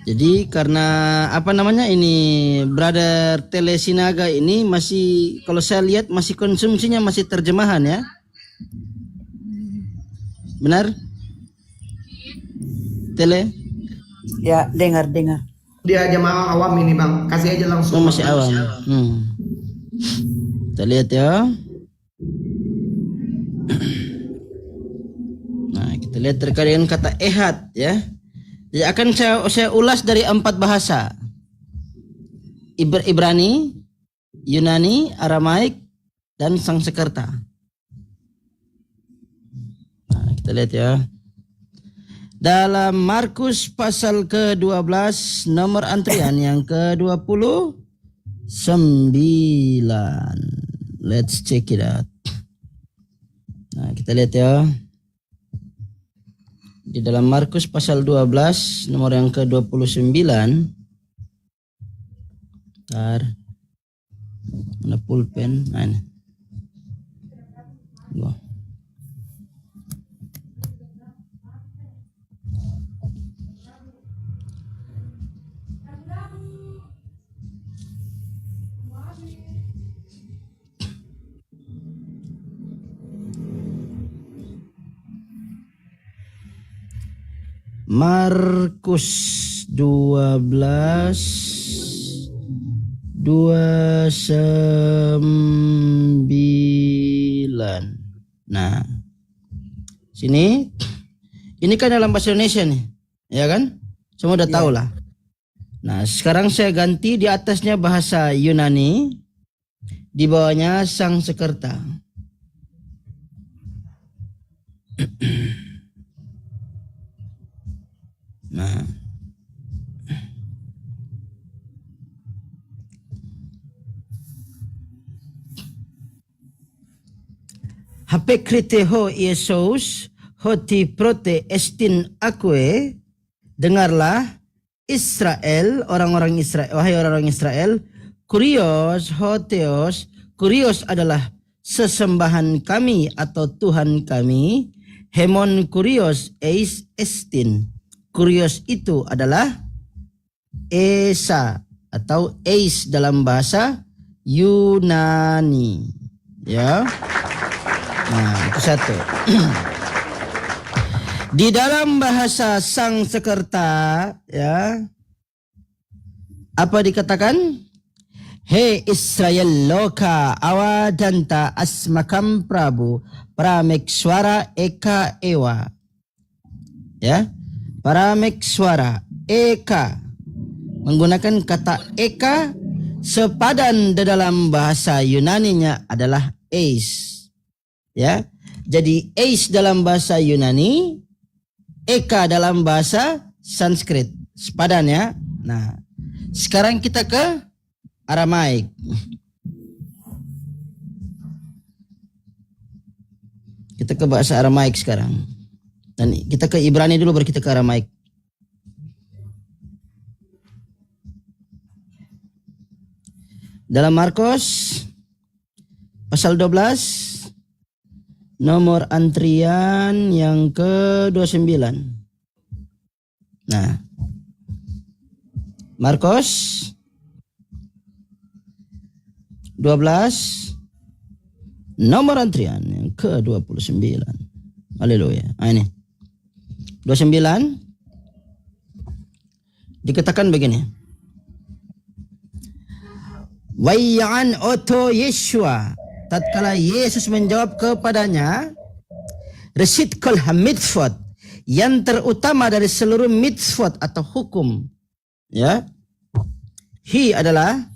Jadi karena apa namanya ini Brother Tele Sinaga ini masih kalau saya lihat masih konsumsinya masih terjemahan ya. Benar? Tele? Ya, dengar. Dia jamaah awam ini bang, kasih aja langsung. Oh, masih awam. Kita lihat ya. Nah, kita lihat terkait dengan kata ehad ya. Jadi akan saya ulas dari 4 bahasa. Ibrani, Yunani, Aramaik, dan Sangsekerta. Nah, kita lihat ya. Dalam Markus pasal ke-12 nomor antrian yang ke-29. Let's check it out. Nah, kita lihat ya. Di dalam Markus pasal 12 nomor yang ke-29. Bentar. Mana pulpen? Nah, ini. Markus 12:29. Nah, sini ini kan dalam bahasa Indonesia nih, ya kan? Semua udah tahu lah. Nah, sekarang saya ganti di atasnya bahasa Yunani, di bawahnya Sangsekerta. Nah, Hapekriteho Yesus hoti prote estin akue, dengarlah Israel, orang-orang Israel, wahai orang-orang Israel, kurios hoteos, kurios adalah sesembahan kami atau Tuhan kami, hemon kurios eis estin, kurios itu adalah Esa atau Eis dalam bahasa Yunani. Ya. Nah, itu satu. Di dalam bahasa Sangsekerta, ya. Apa dikatakan? He Israel loka awadanta asmakam prabu pramekswara eka ewa. Ya. Pramekswara eka, menggunakan kata eka, sepadan di dalam bahasa Yunaninya adalah eis. Ya, jadi eis dalam bahasa Yunani, eka dalam bahasa Sanskrit, sepadan ya. Nah, sekarang kita ke Aramaik. Kita ke bahasa Aramaik sekarang. Dan kita ke Ibrani dulu baru kita ke Aramaik. Dalam Markus pasal 12 nomor antrian yang ke-29. Nah, Markus 12 nomor antrian yang ke-29. Haleluya. Nah, ini 29 dikatakan begini. Wayyan oto Yeshua, tatkala Yesus menjawab kepadanya, resit kol mitzvot, yang terutama dari seluruh mitzvot atau hukum, ya. Hi adalah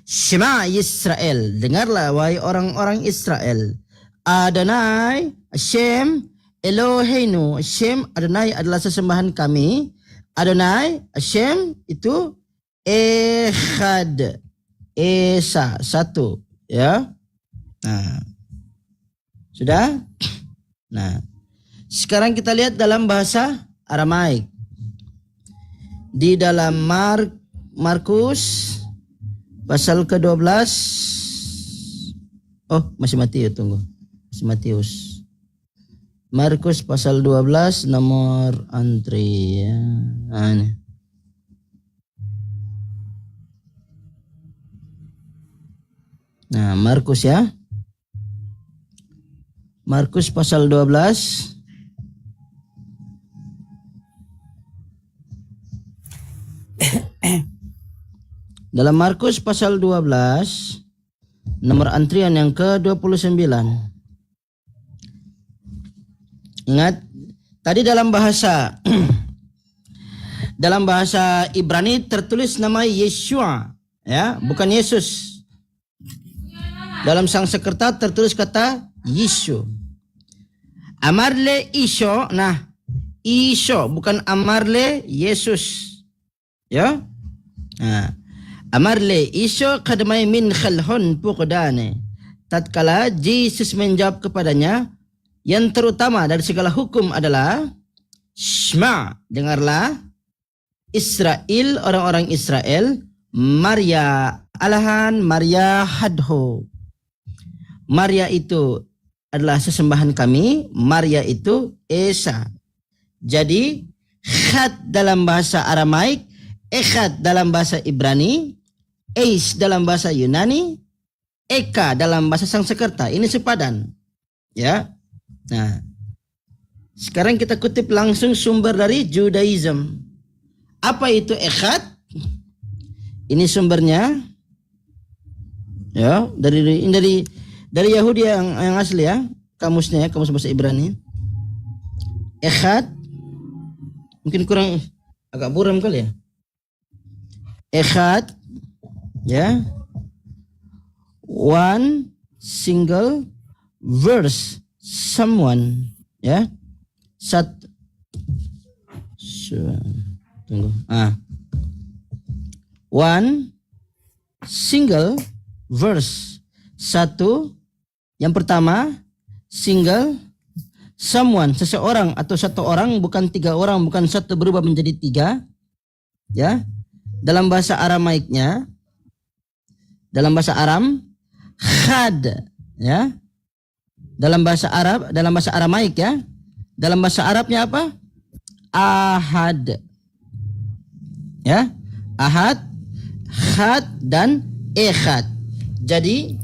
Shema Yisrael, dengarlah wahai orang-orang Israel. Adonai Hashem Eloheinu, Hashem Adonai adalah sesembahan kami. Adonai Hashem itu Echad, Esa, satu, ya. Nah, sudah? Nah, sekarang kita lihat dalam bahasa Aramaik. Di dalam Markus pasal ke-12. Oh, masih Matius, tunggu. Masih Matius. Markus pasal 12 nomor antrian. Nah, ini. Nah, Markus ya. Markus pasal 12. Dalam Markus pasal 12, nomor antrian yang ke-29. Ingat, tadi dalam bahasa dalam bahasa Ibrani tertulis nama Yeshua, ya, bukan Yesus. Dalam Sanskerta tertulis kata Yeshu. Amarle Isho, nah Isho bukan Amarle Yesus. Ya? Nah, Amarle Isho kadmai min khalhon puqdane. Tatkala Yesus menjawab kepadanya, yang terutama dari segala hukum adalah Shma, dengarlah Israel, orang-orang Israel, Maria alahan, Maria hadho. Maria itu adalah sesembahan kami, Maria itu Esa. Jadi Khat dalam bahasa Aramaik, Echad dalam bahasa Ibrani, Eis dalam bahasa Yunani, Eka dalam bahasa Sanskerta. Ini sepadan. Ya. Nah, sekarang kita kutip langsung sumber dari Judaism. Apa itu Echad? Ini sumbernya. Ya, dari Yahudi yang asli ya, kamusnya ya, kamus bahasa Ibrani. Echad mungkin kurang agak buram kali ya. Echad ya, one single verse, someone ya, tunggu, one single verse, satu, yang pertama single, someone, seseorang atau satu orang, bukan tiga orang, bukan satu berubah menjadi tiga, ya. Dalam bahasa Aramaiknya, dalam bahasa Aram, khad, ya. Dalam bahasa Arab, dalam bahasa Aramaik ya. Dalam bahasa Arabnya apa? Ahad. Ya, ahad, khad dan echad. Jadi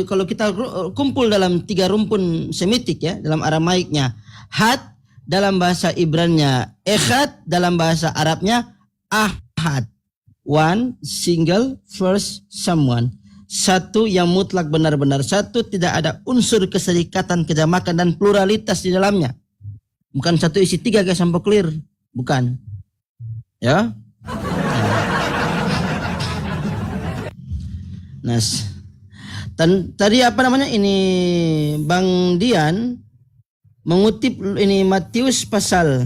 kalau kita kumpul dalam tiga rumpun Semitik ya, dalam Aramaiknya had, dalam bahasa Ibrannya echad, dalam bahasa Arabnya ahad. One single first someone. Satu yang mutlak benar-benar satu, tidak ada unsur keserikatan, kejamakan dan pluralitas di dalamnya. Bukan satu isi tiga guys sampai clear, bukan. Ya. Nah, tadi apa namanya ini Bang Dian mengutip ini Matius pasal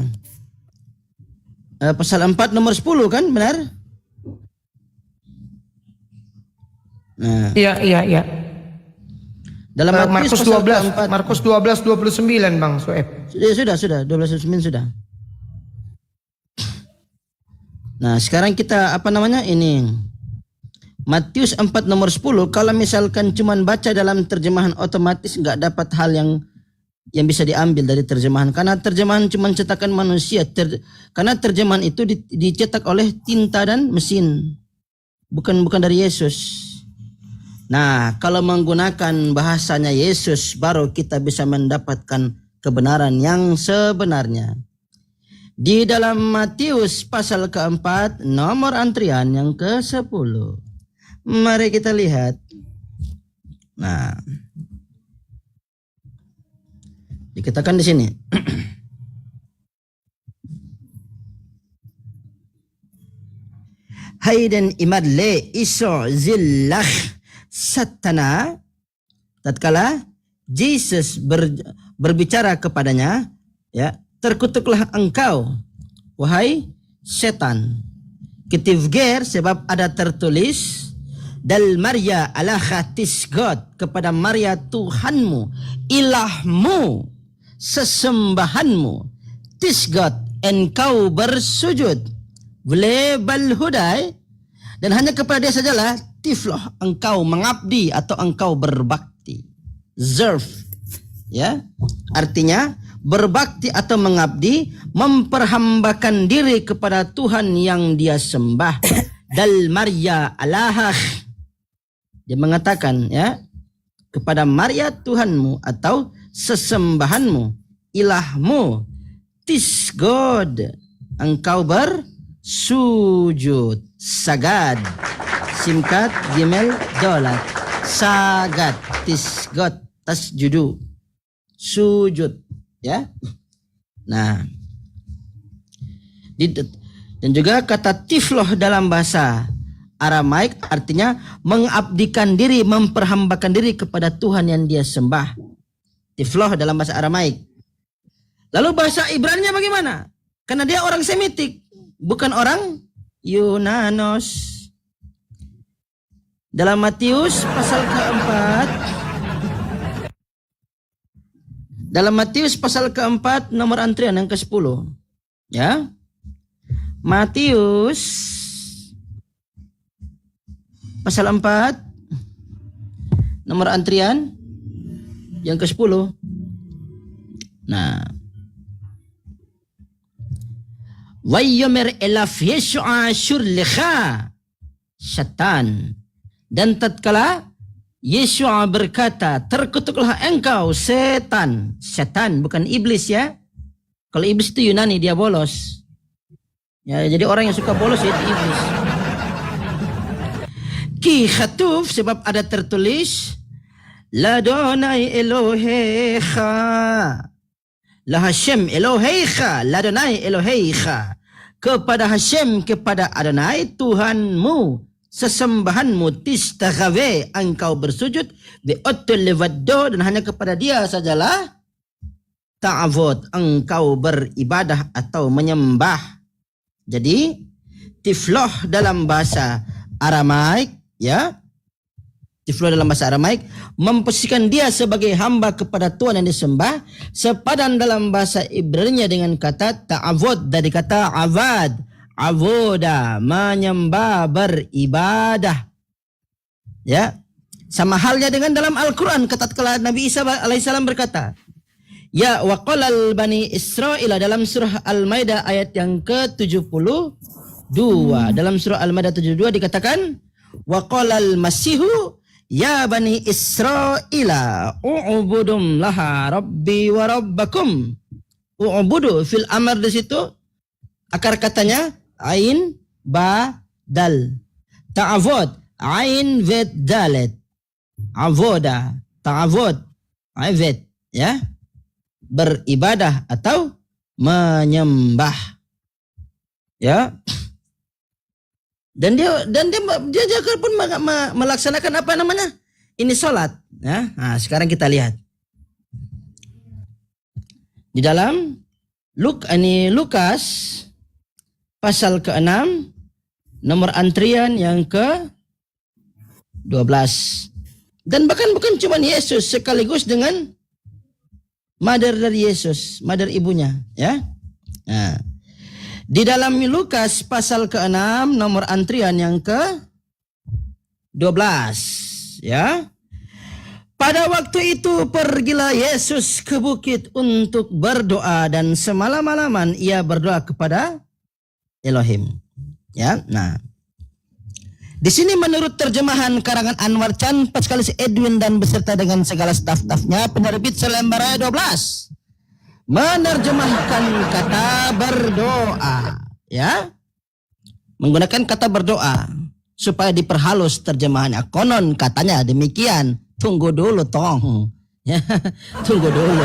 4 nomor 10 kan, benar? Nah. Iya. Dalam Markus 12, Markus 12:29 Bang Soeb. Sudah 12:29 sudah. Nah, sekarang kita apa namanya ini Matius 4 nomor 10, kalau misalkan cuman baca dalam terjemahan otomatis nggak dapat hal yang bisa diambil dari terjemahan, karena terjemahan cuman cetakan manusia, karena terjemahan itu dicetak oleh tinta dan mesin, bukan dari Yesus. Nah, kalau menggunakan bahasanya Yesus baru kita bisa mendapatkan kebenaran yang sebenarnya. Di dalam Matius pasal keempat nomor antrian yang ke-10. Mari kita lihat. Nah, dikatakan di sini. Hayden imadle iso zillah satana. Tatkala Yesus berbicara kepadanya, ya, terkutuklah engkau, wahai setan. Ketivger, sebab ada tertulis, dal Maria alaha tisgod, kepada Maria Tuhanmu, ilahmu, sesembahanmu, tisgod, engkau bersujud, vlebal hudai, dan hanya kepada dia sajalah tifloh, engkau mengabdi atau engkau berbakti. Zerf, ya, artinya berbakti atau mengabdi, memperhambakan diri kepada Tuhan yang dia sembah. Dal Maria alahah, Dia mengatakan ya, kepada Maria Tuhanmu atau sesembahanmu, ilahmu, tis God, engkau bersujud, sagad, simkat gimel dolat, sagad, tis God, tasjudu, sujud, ya. Nah, dan juga kata tifloh dalam bahasa Aramaik artinya mengabdikan diri, memperhambakan diri kepada Tuhan yang dia sembah. Tifloh dalam bahasa Aramaik. Lalu bahasa Ibrani bagaimana? Karena dia orang Semitik, bukan orang Yunanos. Dalam Matius pasal keempat, nomor antrian yang ke-10. Ya. Matius pasal 4 nomor antrian yang ke-10. Nah, Wayyomer elaf Yeshua syurlikha syaitan. Dan tatkala Yeshua berkata, terkutuklah engkau setan. Setan bukan iblis ya. Kalau iblis itu Yunani, dia bolos. Ya, jadi orang yang suka bolos itu iblis. Ki khatuf sebab ada tertulis Ladonai Elohecha. La Hashem Elohecha, Ladonai Elohecha. Kepada Hashem, kepada Adonai Tuhanmu, sesembahanmu, tistaghawe, engkau bersujud, bi'otul lewado, dan hanya kepada dia sajalah ta'avud, engkau beribadah atau menyembah. Jadi tifloh dalam bahasa Aramaik, ya, tifloh dalam bahasa Aramaik memposisikan dia sebagai hamba kepada Tuhan yang disembah, sepadan dalam bahasa Ibrani dengan kata ta'avud, dari kata avad, avoda, menyembah, beribadah. Ya, sama halnya dengan dalam Al-Quran, tatkala Nabi Isa alaihissalam berkata, ya waqalal bani Israel, dalam surah Al-Maidah ayat yang ke-72. Dalam surah Al-Maidah 72 dikatakan, waqalal masihu ya bani Israel u'budum laha rabbi wa rabbakum. U'budu fil amr, di situ akar katanya ain ba dal. Ta'avud ain vet dalet. Avoda, ta'avud, avet, ya. Beribadah atau menyembah. Ya. Dan dia juga pun melaksanakan apa namanya? Ini salat, ya. Nah, sekarang kita lihat. Di dalam Lukas pasal ke-6 nomor antrian yang ke-12. Dan bahkan bukan cuma Yesus, sekaligus dengan mother dari Yesus, mother ibunya, ya. Nah, di dalam Lukas pasal ke-6 nomor antrian yang ke-12, ya. Pada waktu itu pergilah Yesus ke bukit untuk berdoa, dan semalam-malaman ia berdoa kepada Elohim. Ya, nah. Di sini menurut terjemahan karangan Anwar Chan, Paskalis Edwin dan beserta dengan segala staf-stafnya, penerbit selembar 12, menerjemahkan kata berdoa, ya. Menggunakan kata berdoa supaya diperhalus terjemahannya. Konon katanya demikian. Tunggu dulu tong. Ya, tunggu dulu.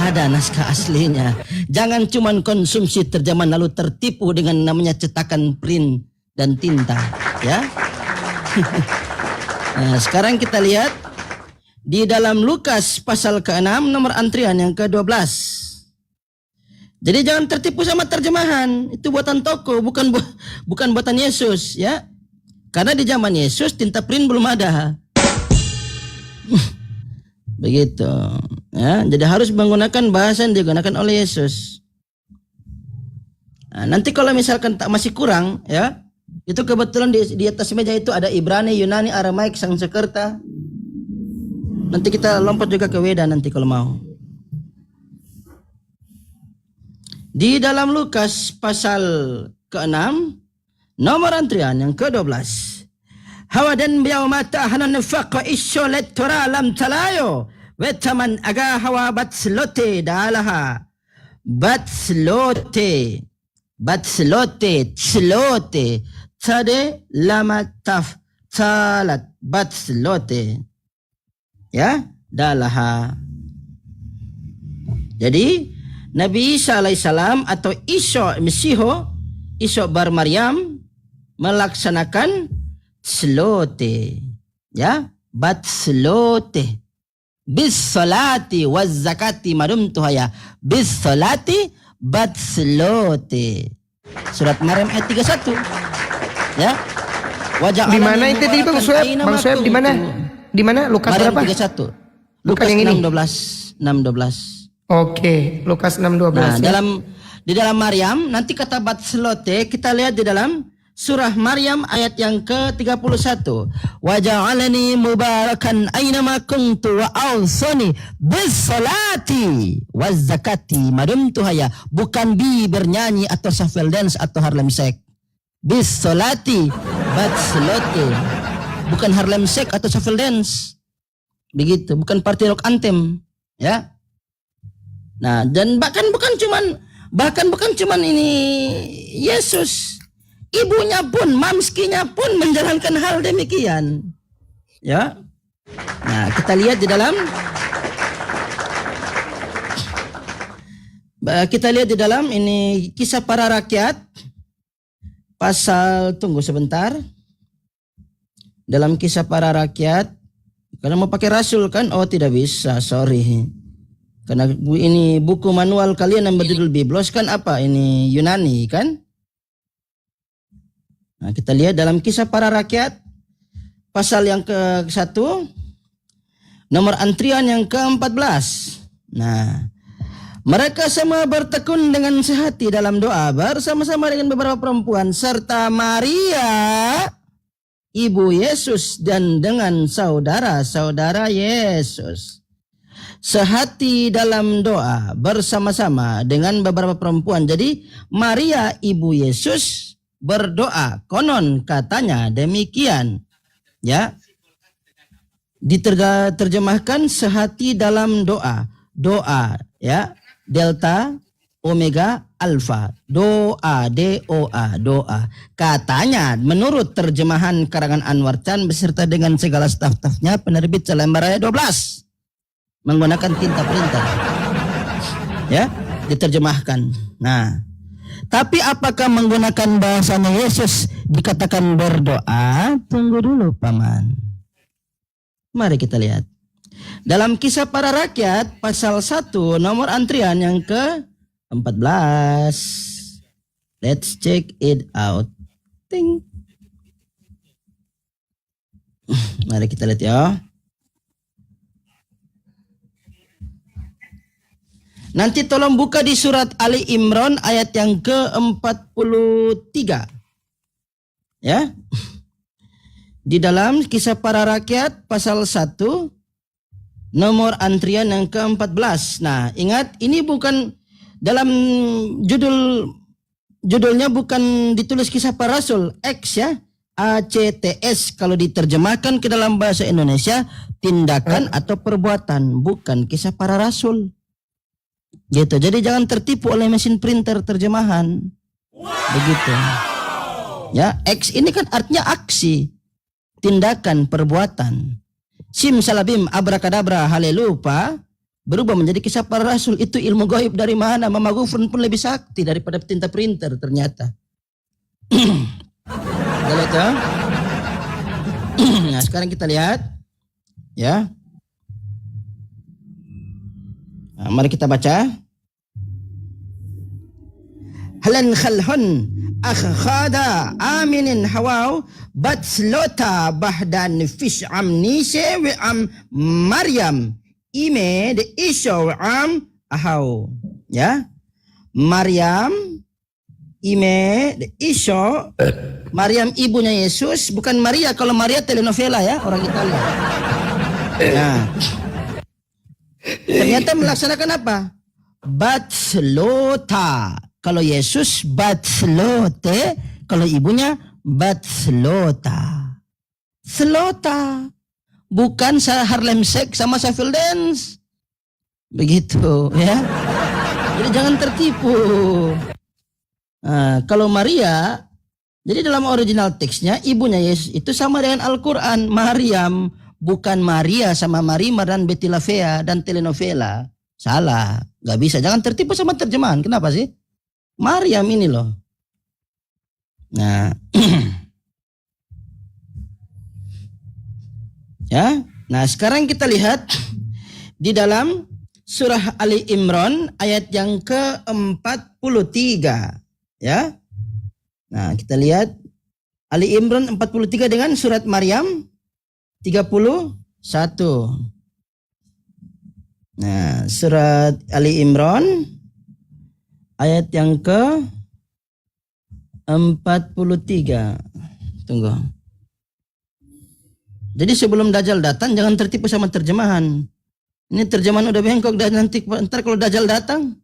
Ada naskah aslinya. Jangan cuma konsumsi terjemahan lalu tertipu dengan namanya cetakan print dan tinta, ya. Nah, sekarang kita lihat di dalam Lukas pasal ke-6 nomor antrian yang ke-12. Jadi jangan tertipu sama terjemahan. Itu buatan toko, bukan buatan Yesus, ya. Karena di zaman Yesus tinta print belum ada. Begitu, ya. Jadi harus menggunakan bahasa yang digunakan oleh Yesus. Nah, nanti kalau misalkan tak masih kurang, ya, itu kebetulan di atas meja itu ada Ibrani, Yunani, Aramaik, Sanskerta. Nanti kita lompat juga ke Weda nanti kalau mau. Di dalam Lukas pasal ke-6 nomor antrian yang ke-12. hawadan biyaw mata hanan faqa isyolet toralam talayo wetaman aga hawa batslote dalaha batslote tslote tade lama taf talat batslote ya dalaha. Jadi Nabi Isa alaihissalam atau Iso bar Maryam melaksanakan slote ya batslote bis salati waz zakati madumtuha ya bis salati batslote. Surat Maryam ayat 31 ya. Di mana itu tadi Bang Soeb? Bang Soeb di mana? Di mana? Lukas Maryam berapa? 31. Bukan Lukas yang ini. 6:12. Oke, Lukas 6:12. Nah, Ya. di dalam Maryam nanti kata batslote kita lihat di dalam surah Maryam ayat yang ke-31. Wa ja'alani mubarakan aynama kuntu wa awsani bis salati waz zakati madumtu haya. Bukan bernyanyi atau shuffle dance atau Harlem Shake. Bis salati batslote. Bukan Harlem Shake atau shuffle dance. Begitu, bukan party rock anthem, ya. Nah, dan bahkan bukan cuman ini Yesus, ibunya pun, mamskinya pun menjalankan hal demikian. Ya. Nah, kita lihat di dalam ini Kisah Para Rakyat pasal, tunggu sebentar. Dalam Kisah Para Rakyat, karena mau pakai rasul kan? Oh, tidak bisa, sorry. Karena ini buku manual kalian yang berjudul Biblos kan apa? Ini Yunani kan? Nah, kita lihat dalam Kisah Para Rakyat pasal yang ke-1 nomor antrian yang ke-14. Nah, mereka semua bertekun dengan sehati dalam doa bersama-sama dengan beberapa perempuan serta Maria ibu Yesus dan dengan saudara-saudara Yesus. Sehati dalam doa bersama-sama dengan beberapa perempuan. Jadi Maria ibu Yesus berdoa, konon katanya demikian. Ya. Diterjemahkan sehati dalam doa. Doa ya, delta omega alfa. Doa, doa, doa. Katanya menurut terjemahan karangan Anwar Chan beserta dengan segala staf-stafnya penerbit selembar ayat 12. Menggunakan tinta printer. Ya, diterjemahkan. Nah, tapi apakah menggunakan bahasanya Yesus dikatakan berdoa? Tunggu dulu, Paman. Mari kita lihat. Dalam Kisah Para Rakyat pasal 1 nomor antrian yang ke-14. Let's check it out. Ting. Mari kita lihat ya. Nanti tolong buka di surat Ali Imran ayat yang ke-43. Ya. Di dalam Kisah Para Rakyat pasal 1 nomor antrian yang ke-14. Nah, ingat ini bukan dalam judulnya bukan ditulis Kisah Para Rasul, X ya. ACTS kalau diterjemahkan ke dalam bahasa Indonesia tindakan atau perbuatan, bukan Kisah Para Rasul. Gitu. Jadi jangan tertipu oleh mesin printer terjemahan. Begitu. Ya, X ini kan artinya aksi, tindakan, perbuatan. Sim salabim abrakadabra halelupa berubah menjadi Kisah Para Rasul. Itu ilmu gaib dari mana? Mama Gufron pun lebih sakti daripada tinta printer ternyata. Lihat ya. Nah, sekarang kita lihat ya. Nah, mari kita baca. Halan khalhun akhada aminin hawaw batslota bahdan fish amnise wa am Maryam ime de isyo am ahaw. Ya. Maryam ime de isyo. Maryam ibunya Yesus, bukan Maria. Kalau Maria telenovela ya, orang Italia. Nah, ternyata melaksanakan apa? Batslota. Kalau Yesus batslote, kalau ibunya batslota. Selota. Bukan Harlem Shake sama Shuffle Dance. Begitu ya. Jadi jangan tertipu. Nah, kalau Maria, jadi dalam original teksnya ibunya Yesus itu sama dengan Al-Quran. Maryam, bukan Maria sama Marimar dan Betty La Fea dan telenovela. Salah, gak bisa. Jangan tertipu sama terjemahan. Kenapa sih? Maryam ini loh. Nah, ya. Nah, sekarang kita lihat di dalam surah Ali Imran ayat yang ke-43, ya. Nah, kita lihat Ali Imran 43 dengan surat Maryam 31. Nah, surat Ali Imran ayat yang ke-43. Tunggu. Jadi sebelum Dajjal datang jangan tertipu sama terjemahan. Ini terjemahan udah bengkok dan nanti ntar kalau Dajjal datang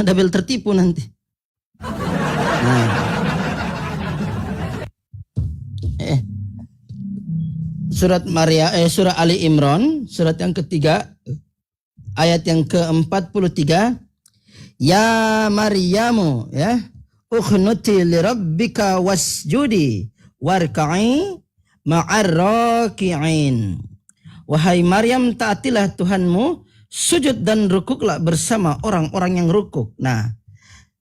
double tertipu nanti. Nah. Surah Ali Imran, surat yang ketiga, ayat yang ke-43. Ya Maryamu, ya, ukhnuti li rabbika wasjudi warka'i ma'ar raki'in. Wahai Maryam, taatilah Tuhanmu, sujud dan rukuklah bersama orang-orang yang rukuk. Nah,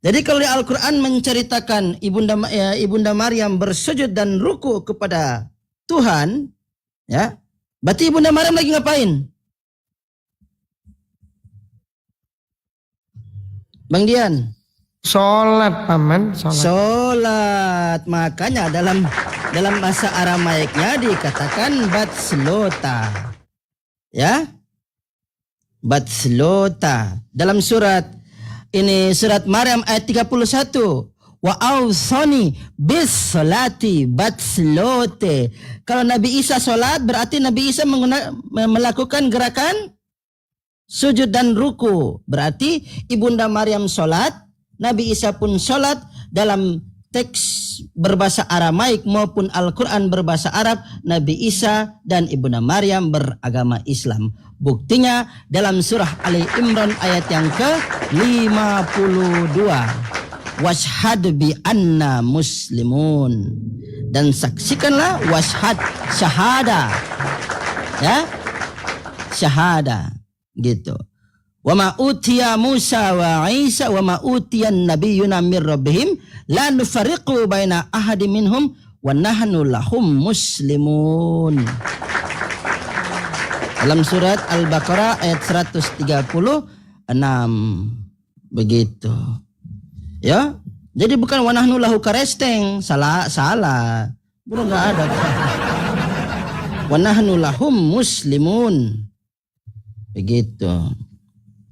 jadi kalau di Al-Quran menceritakan Ibunda Maryam bersujud dan rukuk kepada Tuhan, ya, berarti Ibunda Maryam lagi ngapain? Bang Dian? Sholat, Paman. Sholat. Makanya dalam bahasa Aramaiknya dikatakan batslota. Ya? Batslota. Dalam surat Maryam ayat 31. Wa awsani bis salati batslote. Kalau Nabi Isa sholat berarti Nabi Isa melakukan gerakan sujud dan ruku. Berarti Ibunda Maryam sholat, Nabi Isa pun sholat. Dalam teks berbahasa Aramaik maupun Al-Quran berbahasa Arab, Nabi Isa dan Ibunda Maryam beragama Islam. Buktinya dalam surah Ali Imran ayat yang ke-52. Washhad bi anna muslimun. Dan saksikanlah washhad, syahada. Ya? Syahada. Gitu. Wa ma utiya Musa wa Isa wa ma utiyan nabiyyuna min rabbihim la nufarriqu baina ahadin minhum wa nahnu lahum muslimun. Dalam surat Al-Baqarah ayat 136. Begitu. Ya. Jadi bukan wa nahnu lahu karesteng, salah. Bro, enggak ada. Wa nahnu lahum muslimun. Begitu.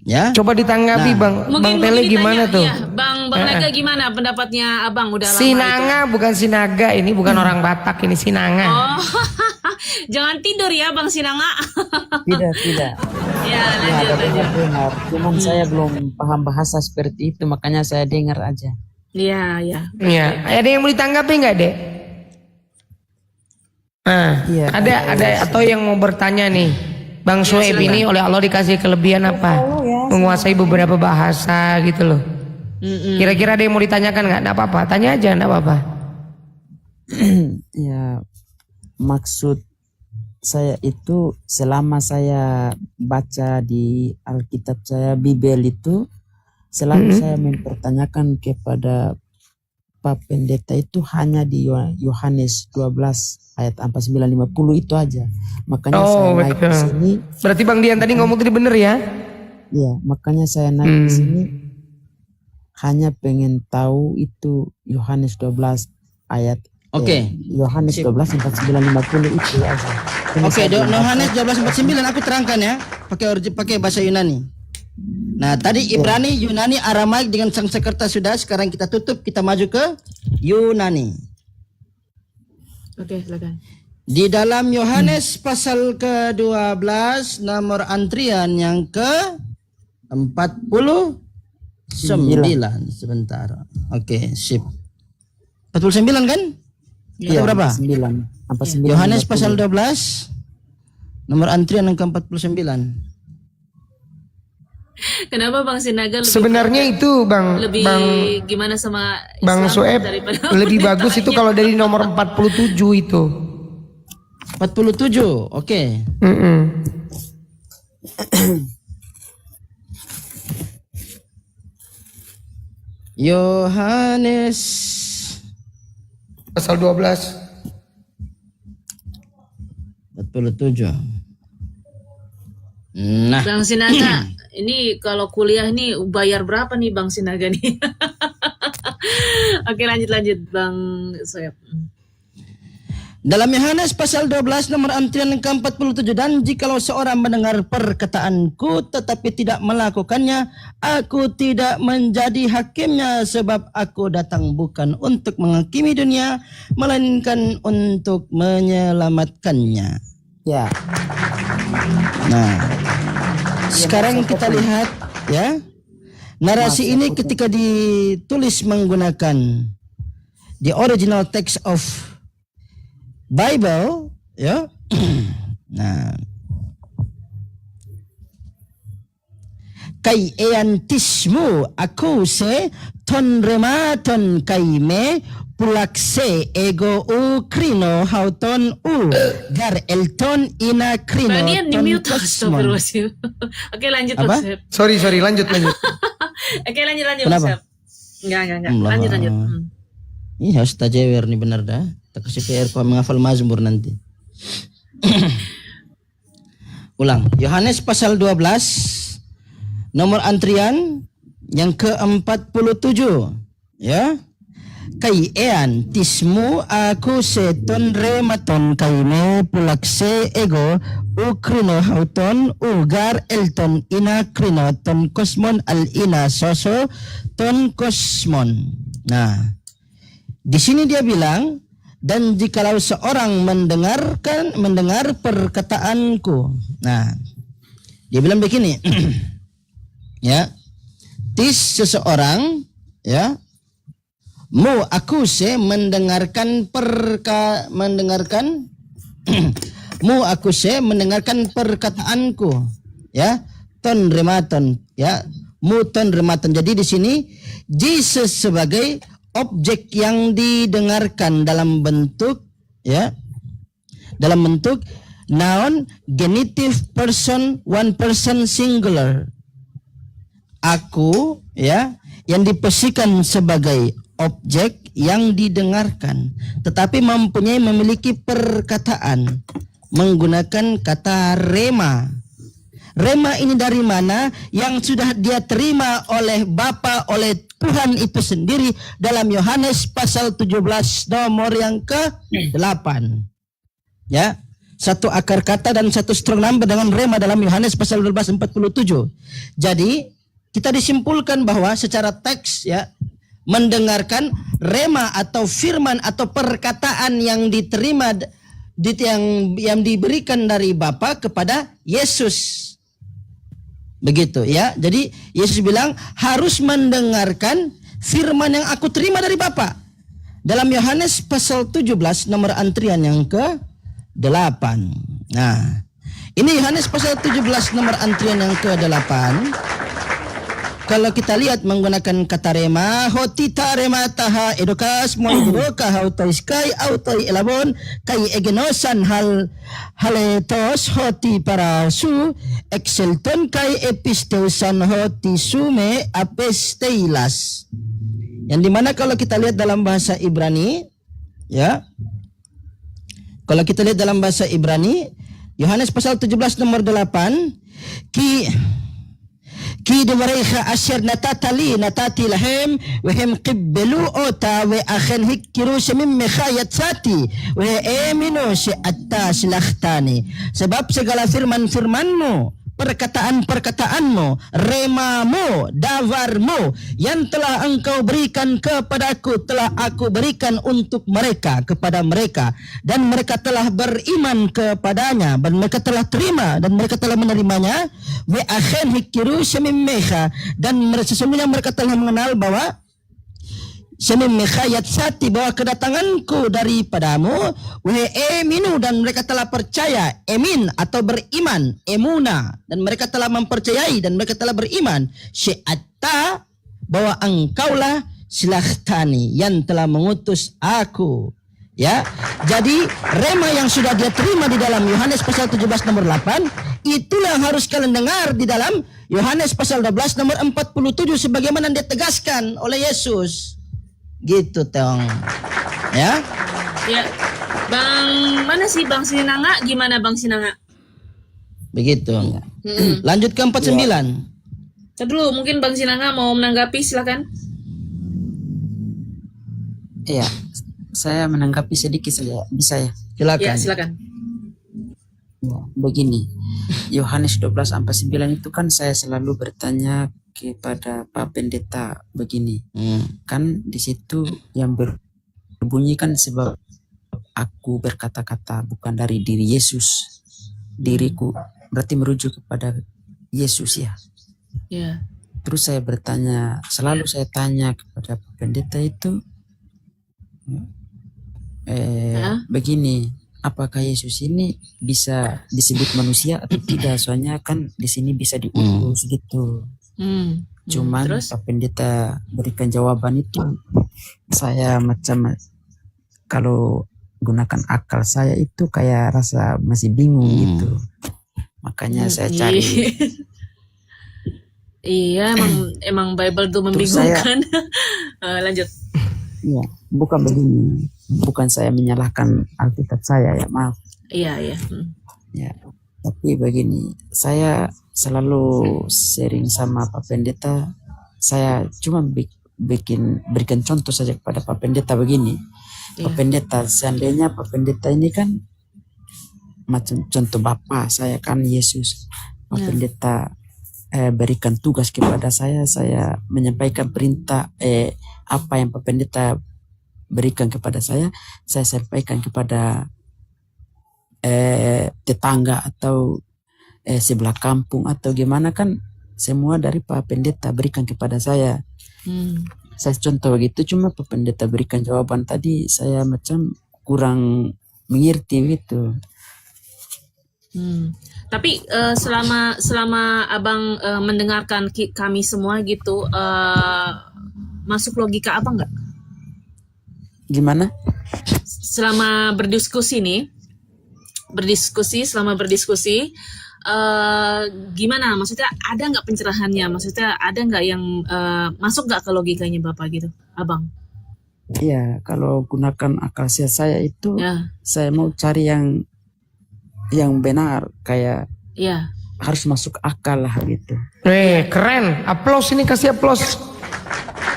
Ya. Coba ditanggapi Bang Tele gimana tuh? Ya, Bang Naga gimana pendapatnya Abang udah lama Sinanga itu? Bukan Sinaga, ini bukan orang Batak, ini Sinanga. Oh. Jangan tidur ya Bang Sinanga. Tidak. Ya, lanjut. Dengar. Cuman saya belum paham bahasa seperti itu, makanya saya dengar aja. Iya. Iya, ada yang mau ditanggapi nggak, Dek? Nah, Iya, ada atau yang mau bertanya nih? Bang Sueb ini oleh Allah dikasih kelebihan apa? Menguasai beberapa bahasa gitu loh. Kira-kira ada yang mau ditanyakan nggak? Nggak apa-apa, tanya aja, nggak apa-apa. Ya, maksud saya itu selama saya baca di Alkitab saya, Bible itu, selalu saya mempertanyakan kepada Pak Pendeta itu hanya di Yohanes 12 ayat 49-50 itu aja. Makanya saya naik ke sini. Berarti Bang Dian tadi ngomong tadi bener ya? Iya, makanya saya naik ke sini hanya pengen tahu itu Yohanes 12 ayat. Oke. Yohanes 12 49-50 itu aja. Oke, Yohanes 12:49 aku terangkan ya, pakai bahasa Yunani. Nah, tadi Ibrani, Yunani, Aramaik dengan Sanskerta sudah. Sekarang kita tutup, kita maju ke Yunani. Oke, silakan. Di dalam Yohanes pasal ke-12 nomor antrian yang ke-49. Sebentar. Oke, sip. 49 kan? Iya, berapa? 9. Apa 9? Yohanes pasal 12 nomor antrian yang ke-49. Kenapa Bang Sinaga Sebenarnya itu lebih Bang gimana sama Bang Islam Soeb daripada lebih bagus itu kalau dari nomor 47 itu. 47. Oke. Yohanes Pasal 12. 47. Nah, Bang Sinaga, ini kalau kuliah nih bayar berapa nih Bang Sinaga nih? Oke, lanjut Bang Soeb. dalam Yohanes pasal 12 nomor antrian yang ke-47, dan jikalau seorang mendengar perkataanku tetapi tidak melakukannya, aku tidak menjadi hakimnya, sebab aku datang bukan untuk menghakimi dunia, melainkan untuk menyelamatkannya. Ya. Nah, sekarang kita lihat ya, narasi ini ketika ditulis menggunakan the original text of Bible, ya. Nah, kai eantismu aku se ton rematon kai me pulakse ego u krino hauton u gar elton ina krino Banian di ton mute. kosmon. Astagfirullahaladzim. Oke, lanjut Bang Apa? Soeb. Sorry, lanjut. Oke, lanjut Bang Kenapa? Soeb. Enggak. Allah. Lanjut. Ini harus tajewer nih benar dah. Tak kasih PR kau menghafal Mazmur nanti. Ulang. Yohanes pasal 12 nomor antrian yang ke-47. Ya. Kai ean tismu aku seton rematon kaime pulakse ego ukrino hauton ugar elton ina krino ton kosmon al ina soso ton kosmon. Nah, di sini dia bilang, dan jikalau seorang mendengar perkataanku. Nah, dia bilang begini. Ya. Tis seseorang, ya, mu aku se mendengarkan mu aku se mendengarkan perkataanku, ya, ton rematon, ya, mu ton rematon. Jadi di sini Jesus sebagai objek yang didengarkan dalam bentuk, ya, dalam bentuk noun genitive person, one person singular. Aku, ya, yang diposisikan sebagai objek yang didengarkan, tetapi memiliki perkataan menggunakan kata rema. Rema ini dari mana? Yang sudah dia terima oleh Bapa, oleh Tuhan itu sendiri dalam Yohanes pasal 17 nomor yang ke-8. Ya, satu akar kata dan satu strong number dengan rema dalam Yohanes pasal 12 47. Jadi, kita disimpulkan bahwa secara teks, ya, mendengarkan rema atau firman atau perkataan yang diterima yang diberikan dari Bapa kepada Yesus. Begitu, ya. Jadi Yesus bilang harus mendengarkan firman yang aku terima dari Bapa. Dalam Yohanes pasal 17 nomor antrian yang ke-8. Nah, ini Yohanes pasal 17 nomor antrian yang ke-8. Kalau kita lihat menggunakan kata rema, hotita rema taha edukas moibuka hautoiskai autoi elabon kai egenosan haletos hoti para su exelton kai episteusan hoti sume apesteilas. Yang dimana kalau kita lihat dalam bahasa Ibrani, ya, kalau kita lihat dalam bahasa Ibrani, Yohanes pasal 17 nomor 8, ki dewareha asyar natati lahem wehem qibbelu ota we akhen hikkiru semim mekhayat sati we emino si atta silahtani. Sebab segala firman-firmanmu, perkataan-perkataanmu, remamu, dawarmu yang telah engkau berikan kepadaku, telah aku berikan untuk mereka, kepada mereka, dan mereka telah beriman kepadanya, dan mereka telah terima dan mereka telah menerimanya. Wa akhen hikiru semimmeha, dan sesungguhnya mereka telah mengenal bahwa Sememekayat sati bahwa kedatanganku daripadamu, wahai eminu, dan mereka telah percaya, emin atau beriman, emuna, dan mereka telah mempercayai dan mereka telah beriman, syi'atta, bahwa engkaulah silahtani yang telah mengutus aku. Ya, jadi rema yang sudah dia terima di dalam Yohanes pasal 17 nomor 8, itulah yang harus kalian dengar di dalam Yohanes pasal 12 nomor 47 sebagaimana dia tegaskan oleh Yesus. Gitu tong. Ya. Ya. Mana sih Bang Sinanga? Gimana Bang Sinanga? Begitu. Lanjut ke 49. Tadi dulu mungkin Bang Sinanga mau menanggapi, silakan. Iya, saya menanggapi sedikit saja, bisa ya? Silakan. Ya, silakan. Ya, begini, Yohanes 12 sampai 9 itu kan saya selalu bertanya kepada Pak Pendeta begini. Kan di situ yang berbunyi kan sebab aku berkata-kata bukan dari diri Yesus. Diriku berarti merujuk kepada Yesus ya. Ya. Terus saya bertanya, selalu saya tanya kepada Pak Pendeta itu begini, apakah Yesus ini bisa disebut manusia atau tidak? Soalnya kan di sini bisa diutus gitu. Cuman Terus? Pak Pendeta berikan jawaban itu, saya macam kalau gunakan akal saya itu kayak rasa masih bingung gitu. Makanya saya cari. Iya, emang Bible tuh Terus saya- membingungkan. Lanjut. Ya, bukan begini. Bukan saya menyalahkan Alkitab saya ya, maaf. Iya. Ya, tapi begini, saya selalu sharing sama Pak Pendeta. Saya cuma berikan contoh saja kepada Pak Pendeta begini. Pak Pendeta, seandainya Pak Pendeta ini kan macam contoh Bapak saya kan Yesus. Pak Pendeta berikan tugas kepada saya menyampaikan perintah apa yang Pak Pendeta berikan kepada saya sampaikan kepada tetangga atau sebelah kampung atau gimana kan semua dari Pak Pendeta berikan kepada saya. Saya contoh begitu, cuma Pak Pendeta berikan jawaban tadi saya macam kurang mengerti gitu. Tapi selama abang mendengarkan kami semua gitu, masuk logika apa enggak? Gimana? Selama berdiskusi, gimana? Maksudnya ada nggak pencerahannya? Maksudnya ada nggak yang masuk nggak ke logikanya Bapak gitu, abang? Iya, kalau gunakan akal sehat saya itu, Ya. saya mau cari yang benar, kayak Iya. harus masuk akal lah gitu. Keren. Aplaus ini, kasih aplaus.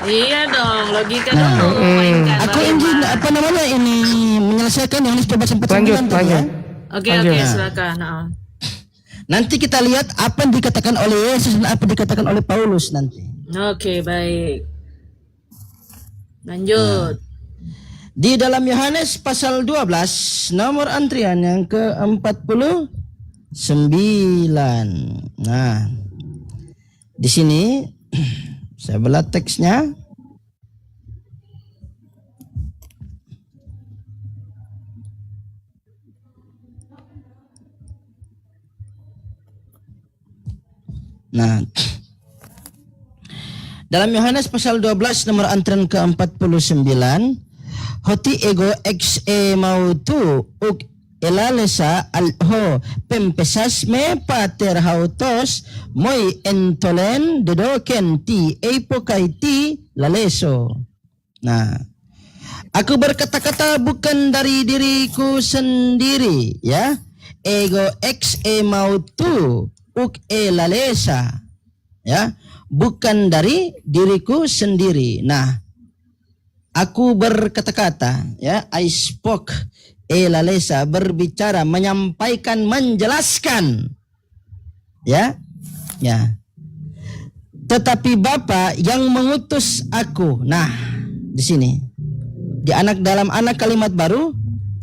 Iya dong, logika dong. Mainkan Aku Bapak. ingin ini menyelesaikan Yohanes 12 Lanjut. Oke, Lanjut. silakan. Nanti kita lihat apa yang dikatakan oleh Yesus dan apa yang dikatakan oleh Paulus nanti. Oke, baik. Lanjut. Di dalam Yohanes pasal 12 nomor antrian yang ke-49. Nah, di sini saya belah teksnya. Nah, dalam Yohanes pasal 12 nomor antrian ke-49, hoti ego ex mautu uk elalesa alho pempesas me pater hautos moi entolen dedoken ti epokai ti laleso. Nah, aku berkata-kata bukan dari diriku sendiri, ya. Ego ex mautu uk elalesa, ya, bukan dari diriku sendiri. Nah, aku berkata-kata, ya, I spoke, elalesa, berbicara, menyampaikan, menjelaskan, ya. Tetapi Bapa yang mengutus aku. Nah, di sini di dalam anak kalimat baru,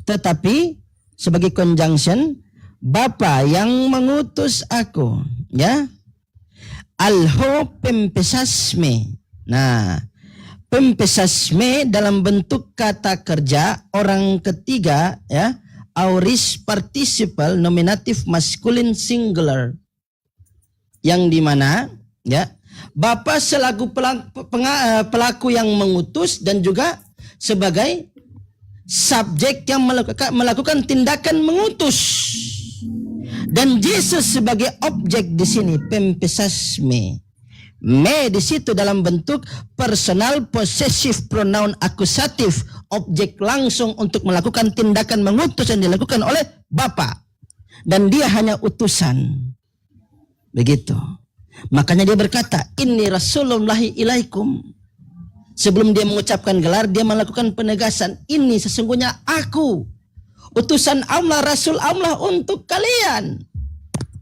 tetapi sebagai conjunction, Bapa yang mengutus aku, ya. Alho pempesasme. Nah, Pempesasme dalam bentuk kata kerja orang ketiga, ya, aorist participle nominatif masculine singular, yang dimana, ya, Bapa selaku pelaku yang mengutus dan juga sebagai subjek yang melakukan tindakan mengutus, dan Yesus sebagai objek di sini, pempesasme. Me di situ dalam bentuk personal possessive pronoun akusatif, objek langsung untuk melakukan tindakan mengutus yang dilakukan oleh Bapa, dan dia hanya utusan. Begitu. Makanya dia berkata, inni rasulullahi ilaikum. Sebelum dia mengucapkan gelar, dia melakukan penegasan, ini sesungguhnya aku, utusan Allah, Rasul Allah untuk kalian,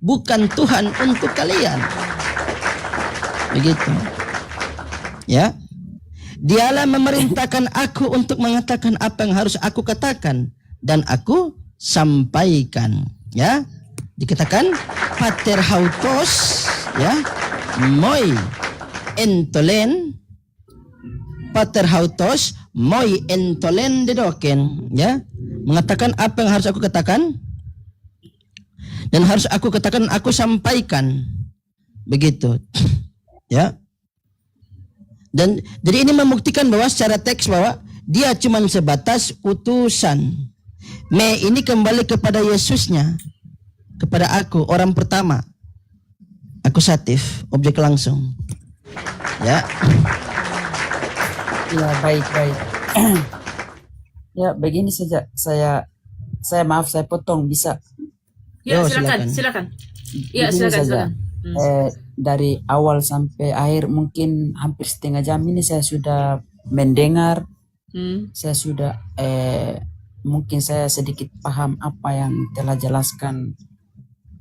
bukan Tuhan untuk kalian. Begitu. Ya. Dialah memerintahkan aku untuk mengatakan apa yang harus aku katakan dan aku sampaikan. Ya. Dikatakan pater hautos, ya, moi entolen, pater hautos moi entolen dedoken, ya, mengatakan apa yang harus aku katakan dan harus aku katakan, aku sampaikan. Begitu. Ya. Dan jadi ini membuktikan bahwa secara teks bahwa dia cuma sebatas utusan. Me ini kembali kepada Yesusnya, kepada aku, orang pertama, akusatif, objek langsung. Ya. Ya, baik. Ya, begini saja. Saya maaf, saya potong, bisa. Ya, Oh, silakan. Ya, Begini saja. silakan. Dari awal sampai akhir mungkin hampir setengah jam ini saya sudah mendengar, saya sudah mungkin saya sedikit paham apa yang telah jelaskan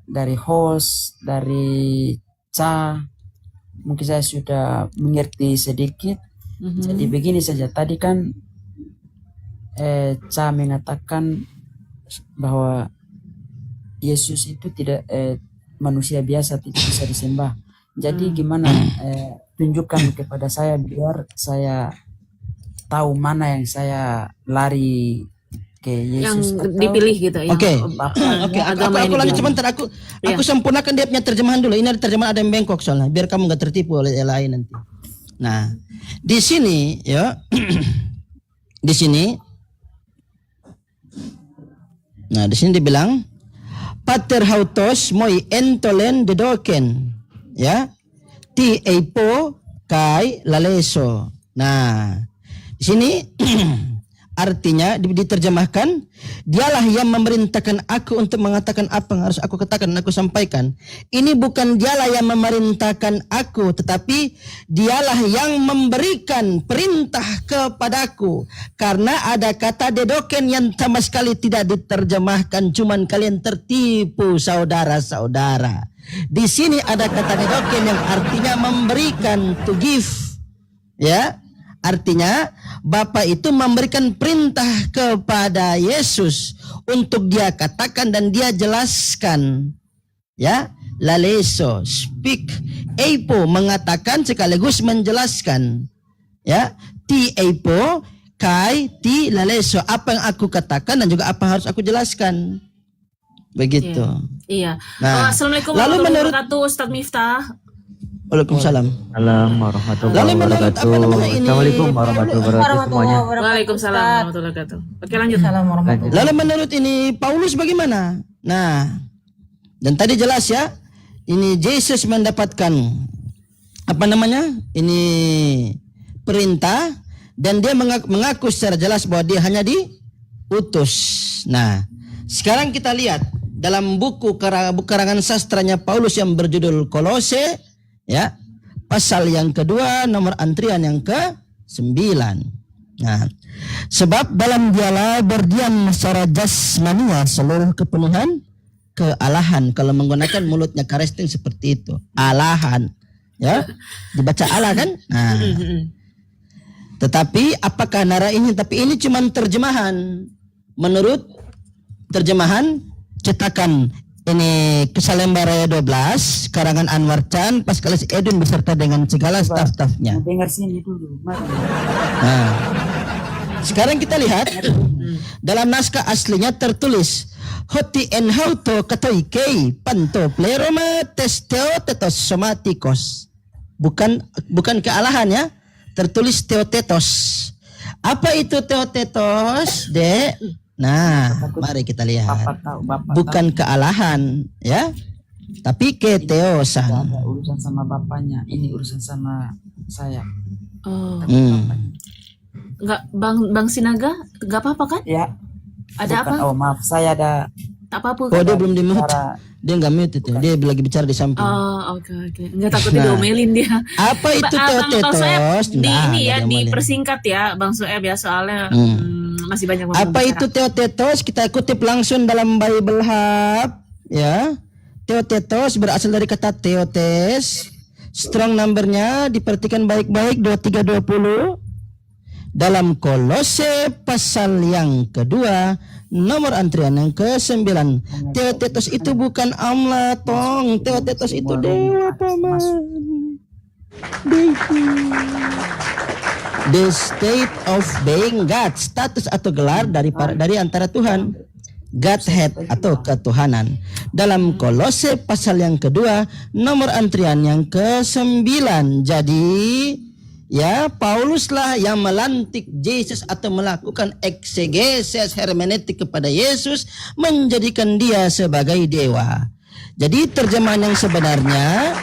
dari host, dari Cha, mungkin saya sudah mengerti sedikit. Jadi begini saja, tadi kan Cha mengatakan bahwa Yesus itu tidak manusia biasa, tidak bisa disembah. Jadi gimana, tunjukkan kepada saya biar saya tahu mana yang saya lari ke Yesus Yang dipilih gitu ya. Oke. Bapak Oke, agama aku ini lanjut gitu. sebentar. Aku sempurnakan dia punya terjemahan dulu. Ini ada terjemahan ada yang bengkok soalnya, biar kamu nggak tertipu oleh yang lain nanti. Nah, di sini ya, di sini. Nah, di sini dibilang pater hautos moi entolen dedoken, ya, ti eipo kai laleso. Nah, di sini artinya diterjemahkan, dialah yang memerintahkan aku untuk mengatakan apa yang harus aku katakan dan aku sampaikan. Ini bukan dialah yang memerintahkan aku, tetapi dialah yang memberikan perintah kepadaku. Karena ada kata dedoken yang sama sekali tidak diterjemahkan, cuman kalian tertipu saudara-saudara. Di sini ada kata dedoken yang artinya memberikan, to give. Ya, artinya Bapa itu memberikan perintah kepada Yesus untuk dia katakan dan dia jelaskan. Ya, laleso, speak, eipo, mengatakan sekaligus menjelaskan. Ya, ti eipo, kai, ti laleso, apa yang aku katakan dan juga apa yang harus aku jelaskan. Begitu. Iya. Nah, Assalamualaikum lalu warahmatullahi menurut- wabarakatuh, Ustadz Miftah. Waalaikumsalam. Assalamualaikum warahmatullahi Lalu menurut wabarakatuh. apa namanya ini? Assalamualaikum warahmatullahi wabarakatuh semuanya. Waalaikumsalam warahmatullahi wabarakatuh. Oke, lanjut. Lalu menurut ini Paulus bagaimana? Nah, dan tadi jelas ya, ini Yesus mendapatkan apa namanya? Ini perintah dan dia mengaku secara jelas bahwa dia hanya diutus. Nah, sekarang kita lihat dalam buku karangan sastranya Paulus yang berjudul Kolose, ya, pasal yang kedua, nomor antrian yang ke-9. Nah, sebab dalam dialah berdiam secara jasmania seluruh kepenuhan kealahan. Kalau menggunakan mulutnya Karesting seperti itu, alahan, ya, dibaca Allah kan? Nah, tetapi apakah nara ini? Tapi ini cuma terjemahan menurut terjemahan cetakan ini Kisah Lembaraya 12 karangan Anwar Chan Paskalis Edun beserta dengan segala staf-stafnya. Dengar sini dulu. Mari. Nah, sekarang kita lihat dalam naskah aslinya tertulis Hoti en hauto katoikei panto pleroma testeo tetos somatikos. Bukan kealahan ya. Tertulis teotetos. Apa itu teotetos, Dek? Nah, mari kita lihat. Bapak Bukan kealahan, ya, tapi keteosan. ada urusan sama bapaknya. Ini urusan sama saya. Oh, Hmm. enggak Bang Sinaga, enggak apa-apa kan? Ya. Ada Bukan, apa? oh maaf, saya ada Tak apa-apa. Oh, dia belum di mute. cara. Dia nggak mute itu. Dia lagi bicara di samping. Oh, oke. Enggak takut Nah. diomelin dia. Apa itu Bang teotetos? Soeb, di Nah, ini ya, nggak diomelin. dipersingkat ya, Bang Soeb ya, soalnya masih banyak yang Apa itu teotetos? Kita kutip langsung dalam Bible Hub, ya. Teotetos berasal dari kata teotes. Strong numbernya diperhatikan baik-baik 2320. Dalam Kolose pasal yang kedua, nomor antrian yang ke-9. Teotetos itu bukan amla, tong. Teotetos itu dewa, paman. The state of being God, status atau gelar dari antara Tuhan. Godhead atau ketuhanan. Dalam Kolose pasal yang kedua, nomor antrian yang ke-9. Jadi, ya, Pauluslah yang melantik Yesus atau melakukan eksegesis hermeneutik kepada Yesus, menjadikan dia sebagai dewa. Jadi terjemahan yang sebenarnya,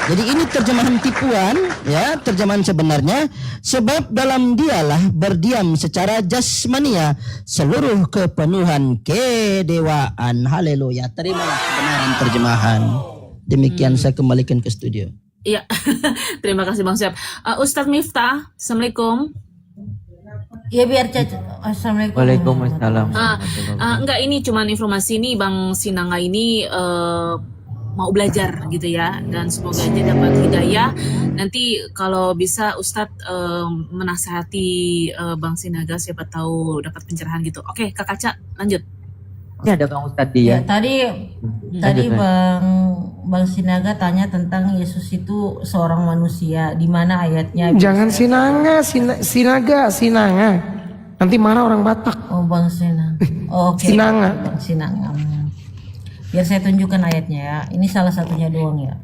jadi ini terjemahan tipuan, ya, terjemahan sebenarnya, sebab dalam dialah berdiam secara jasmania seluruh kepenuhan kedewaan. Haleluya. Terimalah kebenaran terjemahan. Demikian saya kembalikan ke studio. Iya, terima kasih Bang Soeb. Ustadz Miftah, Assalamualaikum. Ya biar Caca. Assalamualaikum. Waalaikumsalam. Enggak, ini cuman informasi nih Bang Sinanga ini mau belajar gitu ya, dan semoga aja dapat hidayah. Nanti kalau bisa Ustadz menasihati Bang Sinaga, siapa tahu dapat pencerahan gitu. Oke, Kak Kaca, lanjut. Ini ada Bang Ustadz Ya, dia. tadi Lanjut, Bang Sinaga tanya tentang Yesus itu seorang manusia. Di mana ayatnya? Jangan Sinaga. Nanti marah orang Batak. Oh, Bang Sinaga. Oh, oke. Sinanga. Bang Sinanga. Biar saya tunjukkan ayatnya ya. Ini salah satunya doang ya.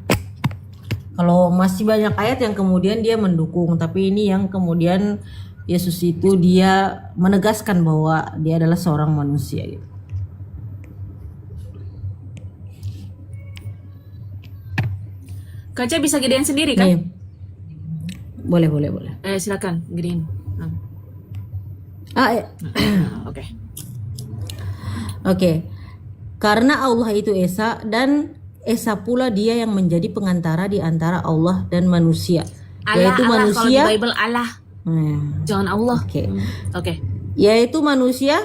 Kalau masih banyak ayat yang kemudian dia mendukung, tapi ini yang kemudian Yesus itu dia menegaskan bahwa dia adalah seorang manusia gitu. Kaca bisa gedein sendiri kan? Nih. Boleh. Silakan gedein. Oke. Oke. Karena Allah itu Esa dan Esa pula dia yang menjadi pengantara di antara Allah dan manusia. Yaitu Allah, manusia. kalau di Bible Allah, jangan Allah. Oke. Oke. Yaitu manusia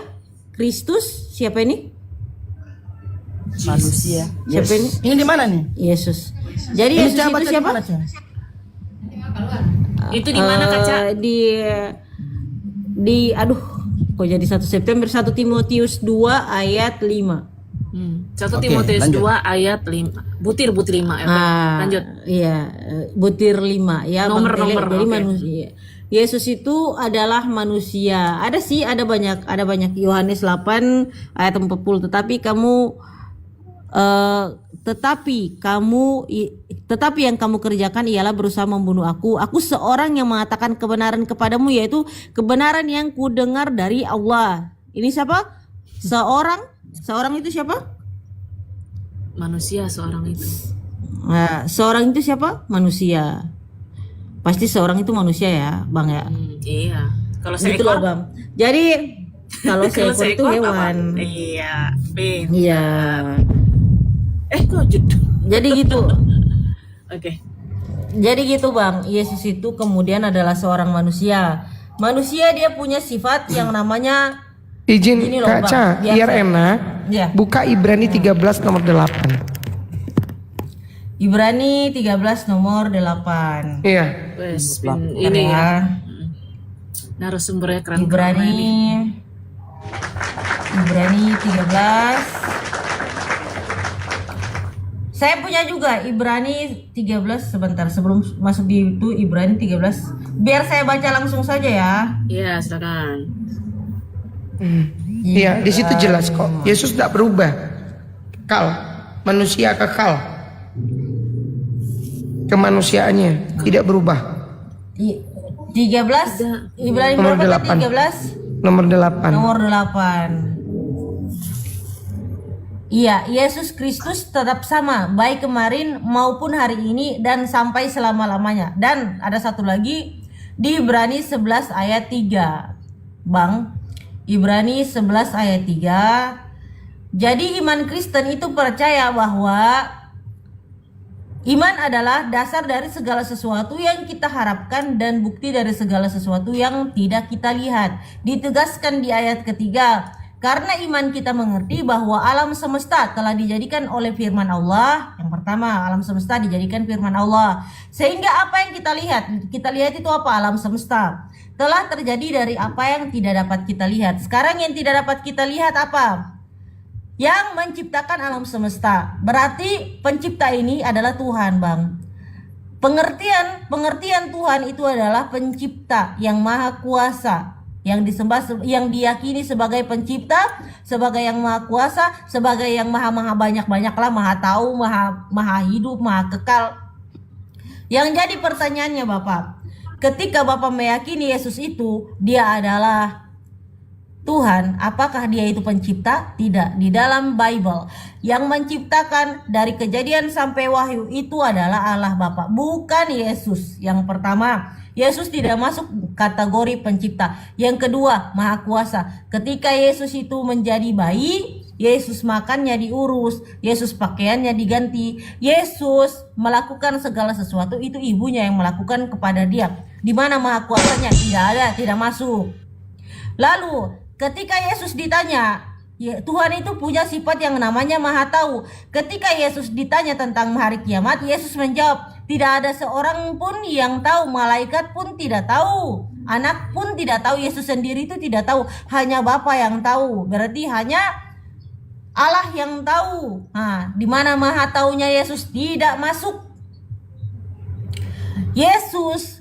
Kristus, siapa ini? Manusia. Siapa ini? Ini di mana nih? Yesus. Jadi Yesus itu siapa? Itu di mana Kaca? Di aduh, kok jadi 1 September 1 Timotius 2 ayat 5. 1 Timotius lanjut. 2 ayat 5. Butir 5 ya. Lanjut. Iya, butir 5 ya. Nomor, Bang Tele. Jadi oke. manusia. Yesus itu adalah manusia. Ada sih, ada banyak Yohanes 8 ayat 40, tetapi yang kamu kerjakan ialah berusaha membunuh aku. Aku seorang yang mengatakan kebenaran kepadamu, yaitu kebenaran yang kudengar dari Allah. Ini siapa? Seorang itu siapa? Manusia seorang itu. Nah, seorang itu siapa? Manusia. Pasti seorang itu manusia ya, Bang ya. Iya. Kalau Gitu loh, seekor, Bang. Jadi kalau kalau seekor itu seekor hewan. apa? Iya. Ben. Iya. Kok judul? Jadi gitu. Oke. Jadi gitu, Bang. Yesus itu kemudian adalah seorang manusia. Manusia dia punya sifat yang namanya Izin Gini loh, Kaca, Bang, biasa. biar enak. Ya. Buka Ibrani 13 nomor 8. Ibrani 13 nomor 8. Iya. Wes, ini ya. Ya. Narasumbernya keren. Ibrani 13 Saya punya juga Ibrani 13 sebentar sebelum masuk di itu Ibrani 13. Biar saya baca langsung saja ya. Iya, silakan. Iya, di situ jelas kok. Yesus tidak berubah. Kekal, manusia kekal. Kemanusiaannya tidak berubah. 13 Ibrani Nomor berapa 8. tadi? 13 Nomor 8. nomor 8. Iya, Yesus Kristus tetap sama baik kemarin maupun hari ini dan sampai selama-lamanya. Dan ada satu lagi di Ibrani 11 ayat 3. Bang, Ibrani 11 ayat 3. Jadi iman Kristen itu percaya bahwa iman adalah dasar dari segala sesuatu yang kita harapkan dan bukti dari segala sesuatu yang tidak kita lihat. Ditegaskan di ayat ketiga, karena iman kita mengerti bahwa alam semesta telah dijadikan oleh firman Allah. Yang pertama, alam semesta dijadikan firman Allah. Sehingga apa yang kita lihat itu apa? Alam semesta telah terjadi dari apa yang tidak dapat kita lihat. Sekarang yang tidak dapat kita lihat apa? Yang menciptakan alam semesta. Berarti pencipta ini adalah Tuhan, Bang. Pengertian Tuhan itu adalah pencipta yang maha kuasa, yang disembah, yang diyakini sebagai pencipta, sebagai yang maha kuasa, sebagai yang maha banyak-banyaklah, maha tahu, maha hidup, maha kekal. Yang jadi pertanyaannya Bapak, ketika Bapak meyakini Yesus itu dia adalah Tuhan, apakah dia itu pencipta? Tidak. Di dalam Bible yang menciptakan dari Kejadian sampai Wahyu itu adalah Allah Bapa, bukan Yesus. Yang pertama, Yesus tidak masuk kategori pencipta. Yang kedua, maha kuasa. Ketika Yesus itu menjadi bayi, Yesus makannya diurus, Yesus pakaiannya diganti, Yesus melakukan segala sesuatu itu ibunya yang melakukan kepada dia. Di mana maha kuasanya? Tidak ada, tidak masuk. Lalu ketika Yesus ditanya, ya, Tuhan itu punya sifat yang namanya maha tahu. Ketika Yesus ditanya tentang hari kiamat, Yesus menjawab, tidak ada seorang pun yang tahu, malaikat pun tidak tahu, anak pun tidak tahu, Yesus sendiri itu tidak tahu, hanya Bapa yang tahu. Berarti hanya Allah yang tahu. Nah, di mana maha taunya Yesus tidak masuk. Yesus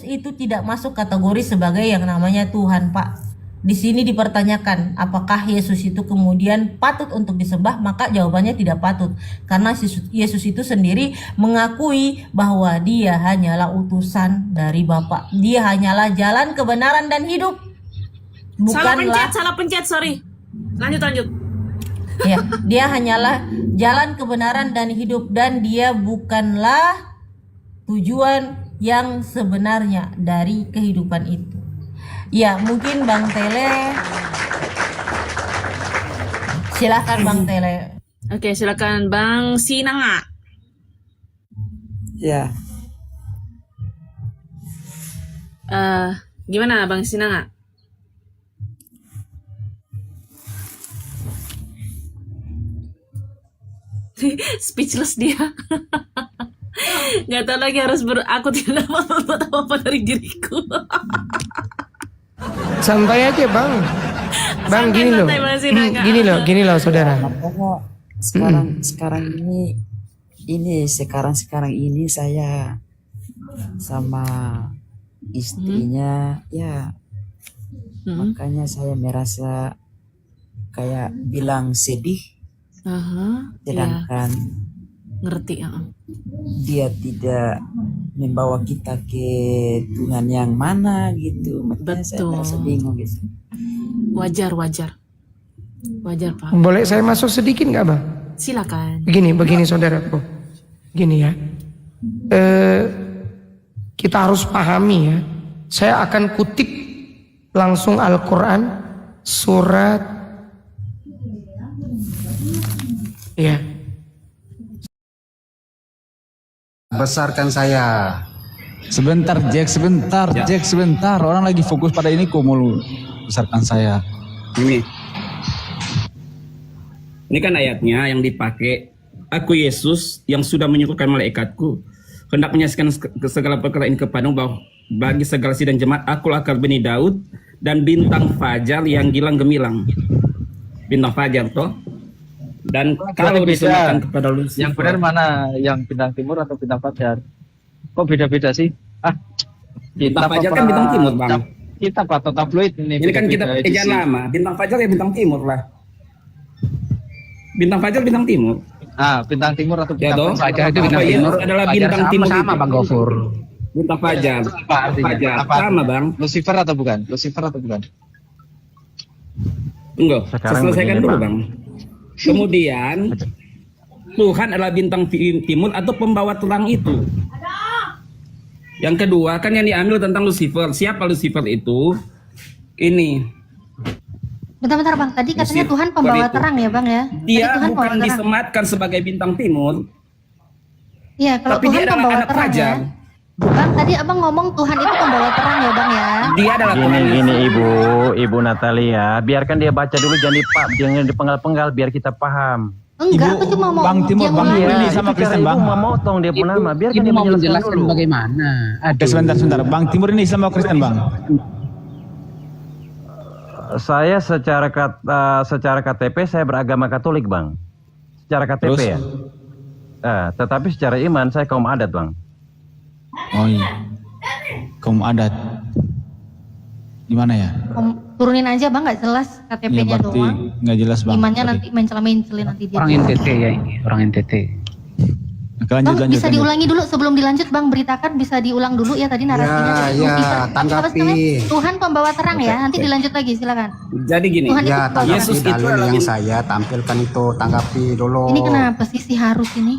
itu tidak masuk kategori sebagai yang namanya Tuhan, Pak. Di sini dipertanyakan apakah Yesus itu kemudian patut untuk disembah, maka jawabannya tidak patut. Karena Yesus itu sendiri mengakui bahwa dia hanyalah utusan dari Bapa. Dia hanyalah jalan kebenaran dan hidup. Salah pencet, sorry. Lanjut. Ya, dia hanyalah jalan kebenaran dan hidup, dan dia bukanlah tujuan yang sebenarnya dari kehidupan itu. Ya, mungkin Bang Tele. Silakan Bang Tele. Oke, silakan Bang Sinanga. Ya, Gimana Bang Sinanga? Speechless dia. Gak tahu lagi harus aku tidak mau berbuat apa-apa dari diriku. Santai aja Bang. Bang Santai, gini loh. santai, Bang Sinanga. Gini loh saudara. makanya sekarang ini saya sama istrinya ya, makanya saya merasa kayak bilang sedih, Aha, ya, sedangkan ngerti. dia tidak membawa kita ke Tuhan yang mana gitu. Makanya saya Betul. merasa bingung gitu. Wajar Pak. Boleh saya masuk sedikit nggak Bang? Silakan. Begini saudaraku. Gini ya. Kita harus pahami ya. Saya akan kutip langsung Al-Quran surat ya. Besarkan saya. Sebentar Jack, sebentar. Orang lagi fokus pada ini kok mau besarkan saya. Ini kan ayatnya yang dipakai. Aku Yesus yang sudah menyuruhkan malaikatku hendak menyaksikan segala perkara ini kepadamu, bahwa bagi segala sidang jemaat aku akal bani Daud dan bintang fajar yang gilang gemilang. Bintang fajar toh Dan kalau disematkan kepada Lucifer, Yang benar mana? Yang bintang timur atau bintang fajar? Kok beda-beda sih? bintang fajar kan bintang timur, Bang. Kita atau tabloid ini. Ini kan kita beda-beda pekerjaan edisi. lama. Bintang fajar ya bintang timur lah. Bintang fajar bintang timur. Bintang timur atau Ya bintang toh? fajar Apa Yesus adalah bintang timur sama itu? Bang Gofur. Bintang fajar. Apa artinya? Fajar. Apa Sama, Bang. Lucifer atau bukan? Lucifer atau bukan? Enggak. Saya Sekarang selesaikan begini, dulu, Bang. Bang. Kemudian Tuhan adalah bintang timur atau pembawa terang itu. Yang kedua kan yang diambil tentang Lucifer. Siapa Lucifer itu? Ini. Bentar-bentar Bang, tadi katanya Lucifer Tuhan pembawa itu. terang ya Bang ya? Dia Tadi Tuhan bukan pembawa terang. disematkan sebagai bintang timur, Iya, kalau tapi Tuhan dia adalah pembawa anak terang fajar. ya. Bang, tadi Abang ngomong Tuhan itu pembawa terang ya Bang ya? Dia adalah Tuhan. Gini Ibu Natalia, biarkan dia baca dulu, jangan dipenggal-penggal biar kita paham. Enggak, aku cuma mau Bang Timur, dia Bang ulangi. ini sama Kristen, Bang. Ibu memotong dia pun nama, biarkan dia mau menjelaskan menjelaskan dulu. bagaimana. Oke, sebentar. Bang Timur ini Islam atau Kristen, Bang? Saya secara KTP saya beragama Katolik, Bang. Secara KTP Terus? ya. Tetapi secara iman saya kaum adat, Bang. Oh iya. Kaum adat. Di mana ya? Turunin aja Bang, nggak jelas Ya KTP-nya berarti doang. nggak jelas, Bang. Imannya Tadi. nanti mencela-mencela nanti dia. Orang NTT ya ini, orang NTT. Lanjut, Bang, bisa diulangi dulu sebelum dilanjut Bang, beritakan bisa diulang dulu ya tadi narasinya. Ya, Lucifer, tanggapi. apa namanya? Tuhan pembawa terang ya, nanti dilanjut lagi silakan. Jadi gini, Tuhan itu Ya, pembawa tanggapi Yesus terang. itu dalil adalah yang bintang- saya tampilkan itu, tanggapi dulu. Ini kenapa sih si harus ini?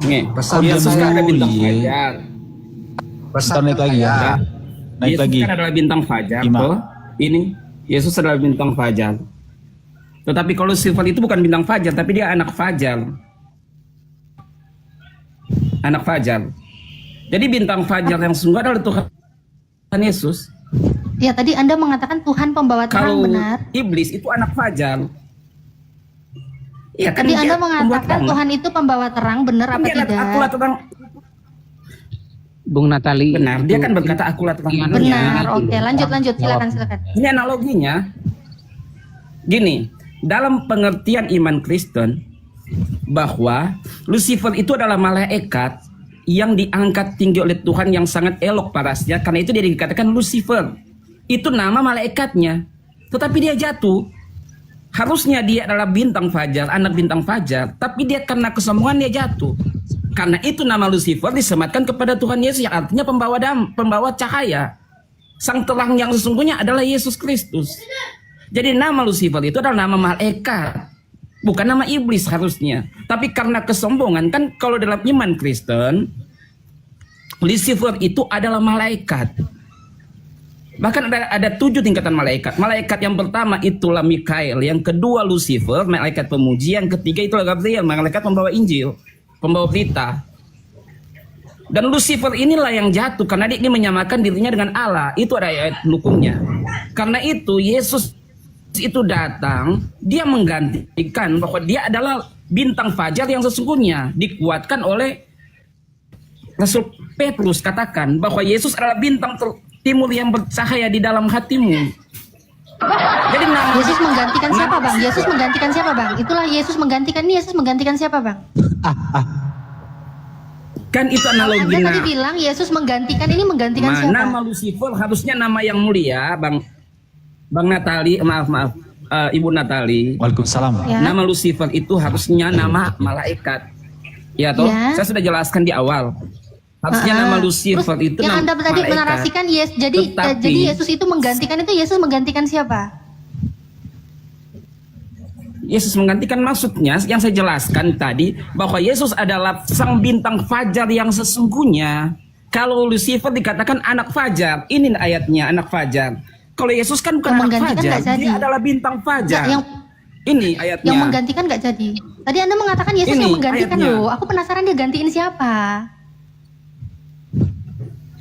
nih, Besar Yesus saya. kan ada bintang Oh, iya. fajar. Besar Naik lagi ya. saya. Naik Yesus lagi. kan adalah bintang fajar, Ima. toh. Ini Yesus adalah bintang fajar. Tetapi kalau Lucifer itu bukan bintang fajar, tapi dia anak fajar. Anak fajar. Jadi bintang fajar yang sungguh adalah Tuhan Yesus. Ya tadi Anda mengatakan Tuhan pembawa terang Kalau benar. iblis itu anak fajar. Ya kan Tadi dia Anda pembuat mengatakan terang. Tuhan itu pembawa terang benar Kan apa dia tidak? akulah terang. Bung Natali. Benar, dia kan berkata akulah terang dunia. Benar, oke lanjut silakan. Ini analoginya. Gini, dalam pengertian iman Kristen bahwa Lucifer itu adalah malaikat yang diangkat tinggi oleh Tuhan yang sangat elok parasnya, karena itu dia dikatakan Lucifer. Itu nama malaikatnya. Tetapi dia jatuh. Harusnya dia adalah bintang fajar, anak bintang fajar, tapi dia karena kesombongan dia jatuh. Karena itu nama Lucifer disematkan kepada Tuhan Yesus yang artinya pembawa cahaya. Sang terang yang sesungguhnya adalah Yesus Kristus. Jadi nama Lucifer itu adalah nama malaikat, bukan nama iblis harusnya. Tapi karena kesombongan, kan kalau dalam iman Kristen, Lucifer itu adalah malaikat. Bahkan ada 7 tingkatan malaikat. Malaikat yang pertama itulah Mikael, yang kedua Lucifer, malaikat pemuji, yang ketiga itulah Gabriel, malaikat pembawa Injil, pembawa berita. Dan Lucifer inilah yang jatuh karena dia ingin menyamakan dirinya dengan Allah. Itu ada ayat pendukungnya. Karena itu Yesus itu datang, dia menggantikan bahwa dia adalah bintang fajar yang sesungguhnya, dikuatkan oleh Rasul Petrus katakan bahwa Yesus adalah bintang timur yang bercahaya di dalam hatimu. Jadi nama Yesus menggantikan siapa Bang? Yesus menggantikan siapa Bang? Itulah Yesus menggantikan, ini Yesus menggantikan siapa Bang? kan itu analogi. Anda tadi bilang Yesus menggantikan, ini menggantikan siapa? Nama Lucifer harusnya nama yang mulia, Bang Natali, maaf, Ibu Natali. Waalaikumsalam. Ya. Nama Lucifer itu harusnya nama malaikat. Ya toh, Ya. saya sudah jelaskan di awal. Harusnya nama Lucifer Terus itu yang nama Anda tadi malaikat. menarasikan jadi Tetapi- Yesus itu menggantikan, itu Yesus menggantikan siapa? Yesus menggantikan maksudnya yang saya jelaskan tadi bahwa Yesus adalah sang bintang fajar yang sesungguhnya. Kalau Lucifer dikatakan anak fajar, ini ayatnya anak fajar. Kalau Yesus kan bukan Yang anak menggantikan fajar, nggak jadi. dia adalah bintang fajar. Yang Ini ayatnya. yang menggantikan nggak jadi. Tadi Anda mengatakan Yesus Ini yang menggantikan ayatnya. loh. Aku penasaran dia gantiin siapa?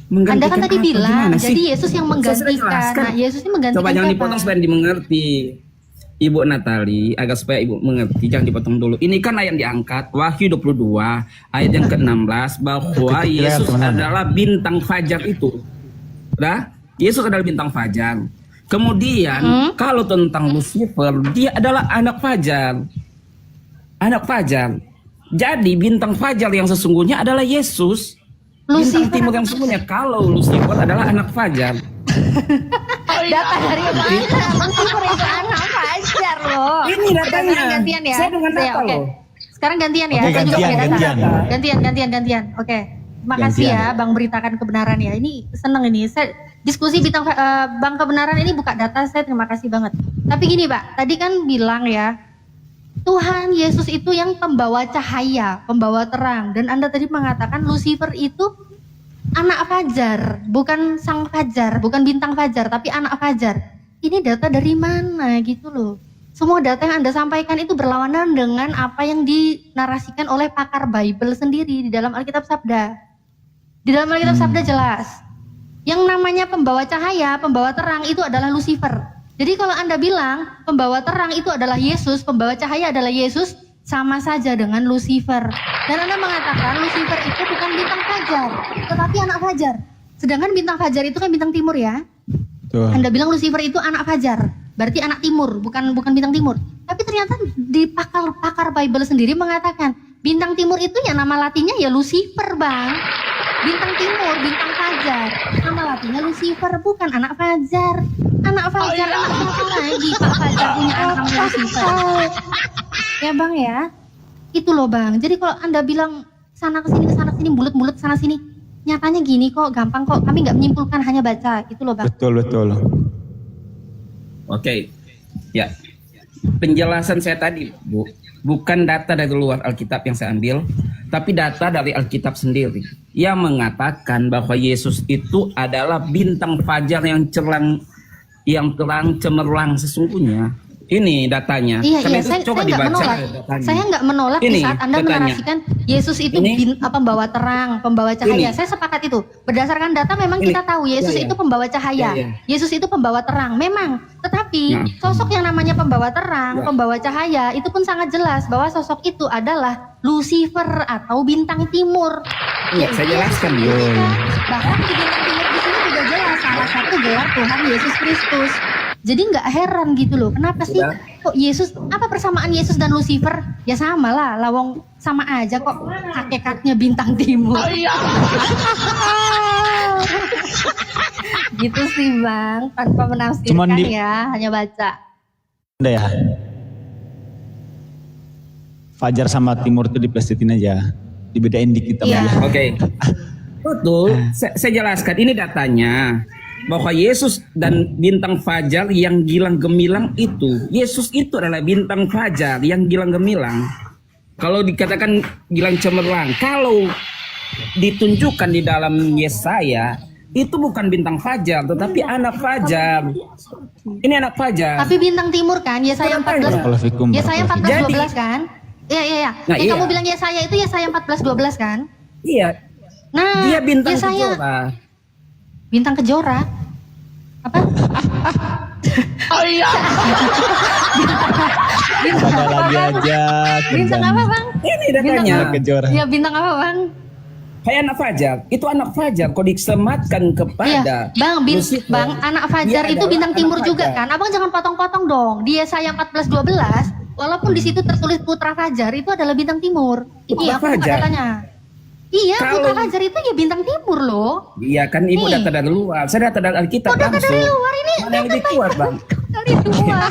Menggantikan Anda kan tadi apa? bilang, Gimana sih? jadi Yesus yang Saya sudah menggantikan. jelaskan. Nah, Yesus ini menggantikan Coba jangan siapa? dipotong supaya dimengerti. Ibu Natali, agar supaya Ibu mengerti, jangan dipotong dulu. Ini kan ayat diangkat, Wahyu 22, ayat yang ke-16, bahwa Yesus adalah bintang fajar itu. Udah? Yesus adalah bintang fajar. Kemudian kalau tentang Lucifer, dia adalah anak fajar. Anak fajar. Jadi bintang fajar yang sesungguhnya adalah Yesus. Bintang timur yang sesungguhnya. Kalau Lucifer adalah anak fajar. Data dari mana? Lucifer itu anak fajar loh. Ini datanya. Sekarang gantian ya. Saya dengan data Oke. loh. Sekarang gantian ya. Oke, Saya juga punya gantian. data. Gantian. Oke. Terima kasih Gantian. ya Bang beritakan kebenaran ya. Ini seneng ini. Saya diskusi bintang Bang kebenaran ini buka data, saya terima kasih banget. Tapi gini Pak, tadi kan bilang ya, Tuhan Yesus itu yang pembawa cahaya, pembawa terang. Dan Anda tadi mengatakan Lucifer itu anak fajar, bukan sang fajar, bukan bintang fajar, tapi anak fajar. Ini data dari mana gitu loh. Semua data yang Anda sampaikan itu berlawanan dengan apa yang dinarasikan oleh pakar Bible sendiri di dalam Alkitab Sabda. Di dalam Alkitab Sabda jelas. Yang namanya pembawa cahaya, pembawa terang itu adalah Lucifer. Jadi kalau Anda bilang pembawa terang itu adalah Yesus, pembawa cahaya adalah Yesus, sama saja dengan Lucifer. Dan Anda mengatakan Lucifer itu bukan bintang fajar, tetapi anak fajar. Sedangkan bintang fajar itu kan bintang timur ya. Tuh. Anda bilang Lucifer itu anak fajar, berarti anak timur, bukan bintang timur. Tapi ternyata di pakar Bible sendiri mengatakan bintang timur itu ya nama latinnya ya Lucifer, Bang. Bintang timur, bintang fajar. Nama latinnya Lucifer, bukan anak fajar. Anak fajar, anak siapa lagi Pak Fajar punya anak namanya Lucifer? Ya Bang ya, itu loh Bang. Jadi kalau Anda bilang sana kesini, bulut-bulut sana sini, nyatanya gini kok, gampang kok. Kami nggak menyimpulkan, hanya baca, itu loh Bang. Betul. Oke. Ya. Penjelasan saya tadi, Bu, bukan data dari luar Alkitab yang saya ambil, tapi data dari Alkitab sendiri yang mengatakan bahwa Yesus itu adalah bintang fajar yang terang cemerlang sesungguhnya. Ini datanya. Iya, Karena iya, itu coba saya nggak dibaca menolak. datanya. Saya nggak menolak di Ini saat Anda datanya. menarasikan Yesus itu Ini. pembawa terang, pembawa cahaya. Ini. Saya sepakat itu. Berdasarkan data memang Ini. kita tahu Yesus Ya, ya. itu pembawa cahaya. Ya, ya. Yesus itu pembawa terang, memang. Tetapi Ya. sosok yang namanya pembawa terang, Ya. pembawa cahaya itu pun sangat jelas bahwa sosok itu adalah Lucifer atau bintang timur. Iya, saya jelaskan dulu. Bahkan di bintang timur di sini juga jelas salah satu gelar Tuhan Yesus Kristus. Jadi nggak heran gitu loh, kenapa sih kok Yesus, apa persamaan Yesus dan Lucifer? Ya sama lah, lawang sama aja kok, hakikatnya bintang timur. Gitu sih Bang, tanpa menafsirkan Cuman ya, hanya baca. Ada ya. Fajar sama timur itu diplesetin aja. Dibedain dikit Iya. aja. Oke. Betul, saya jelaskan ini datanya. Bahwa Yesus dan bintang fajar yang gilang gemilang itu, Yesus itu adalah bintang fajar yang gilang gemilang. Kalau dikatakan gilang cemerlang, kalau ditunjukkan di dalam Yesaya, itu bukan bintang fajar, tetapi anak fajar. Ini anak fajar. Tapi bintang timur kan, Yesaya 14, Waalaikumsalam. Yesaya 14:12 kan? Iya. Nah, Yang iya. kamu bilang Yesaya itu Yesaya 14:12 kan? Iya, Nah, dia bintang Yesaya kejora. bintang kejora. Apa? Oh iya. bintang Ada apa lagi Bang? aja. Bintang apa Bang? Ini datanya. Bintang Kejora. Iya, bintang apa Bang? Kayak anak fajar, itu anak fajar. Kok disematkan kepada Iya, Bang, Lucifer, Bang, anak fajar dia itu adalah bintang anak timur juga fajar. kan? Abang jangan potong-potong dong. Di Yesaya 14:12, walaupun di situ tertulis putra fajar, itu adalah bintang timur. Ini Putra aku buka fajar? datanya. Iya, Kalau- putra fajar itu ya bintang timur loh. Iya kan ibu Nih. data dari luar, saya data dari Alkitab Oh, data langsung. dari luar ini, Mana yang lebih kuat bang? Dari luar.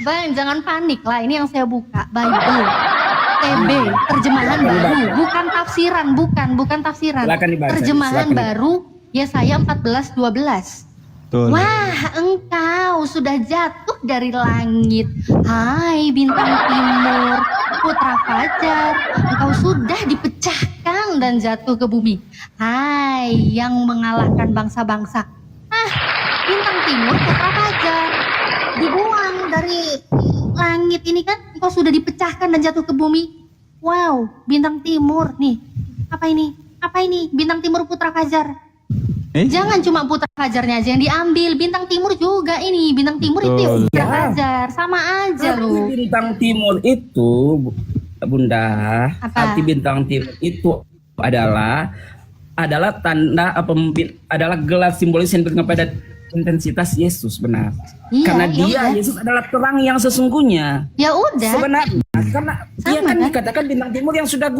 Bang, jangan panik lah. Ini yang saya buka, Bible. TB, terjemahan Silakan baru, dibaca. bukan tafsiran, bukan tafsiran. Silakan dibaca, Terjemahan silakan. baru Yesaya 14:12. Betul. Wah, engkau sudah jatuh dari langit, hai bintang timur, putra fajar, engkau sudah dipecahkan dan jatuh ke bumi, hai yang mengalahkan bangsa-bangsa. Bintang timur, putra fajar, dibuang dari langit ini kan, engkau sudah dipecahkan dan jatuh ke bumi. Wow, bintang timur nih, apa ini? Apa ini? Bintang timur, putra fajar. Jangan cuma putra fajarnya aja yang diambil, bintang timur juga ini. Bintang timur itu ya Betul. putra fajar, sama aja Arti loh. bintang timur itu, Bunda, Apa? arti bintang timur itu adalah tanda adalah gelar simbolis yang diberikan kepada intensitas Yesus, benar. Iya, Karena ya dia udah. Yesus adalah terang yang sesungguhnya. Ya udah. Sebenarnya karena dia Sama, kan kan? dikatakan bintang timur yang sudah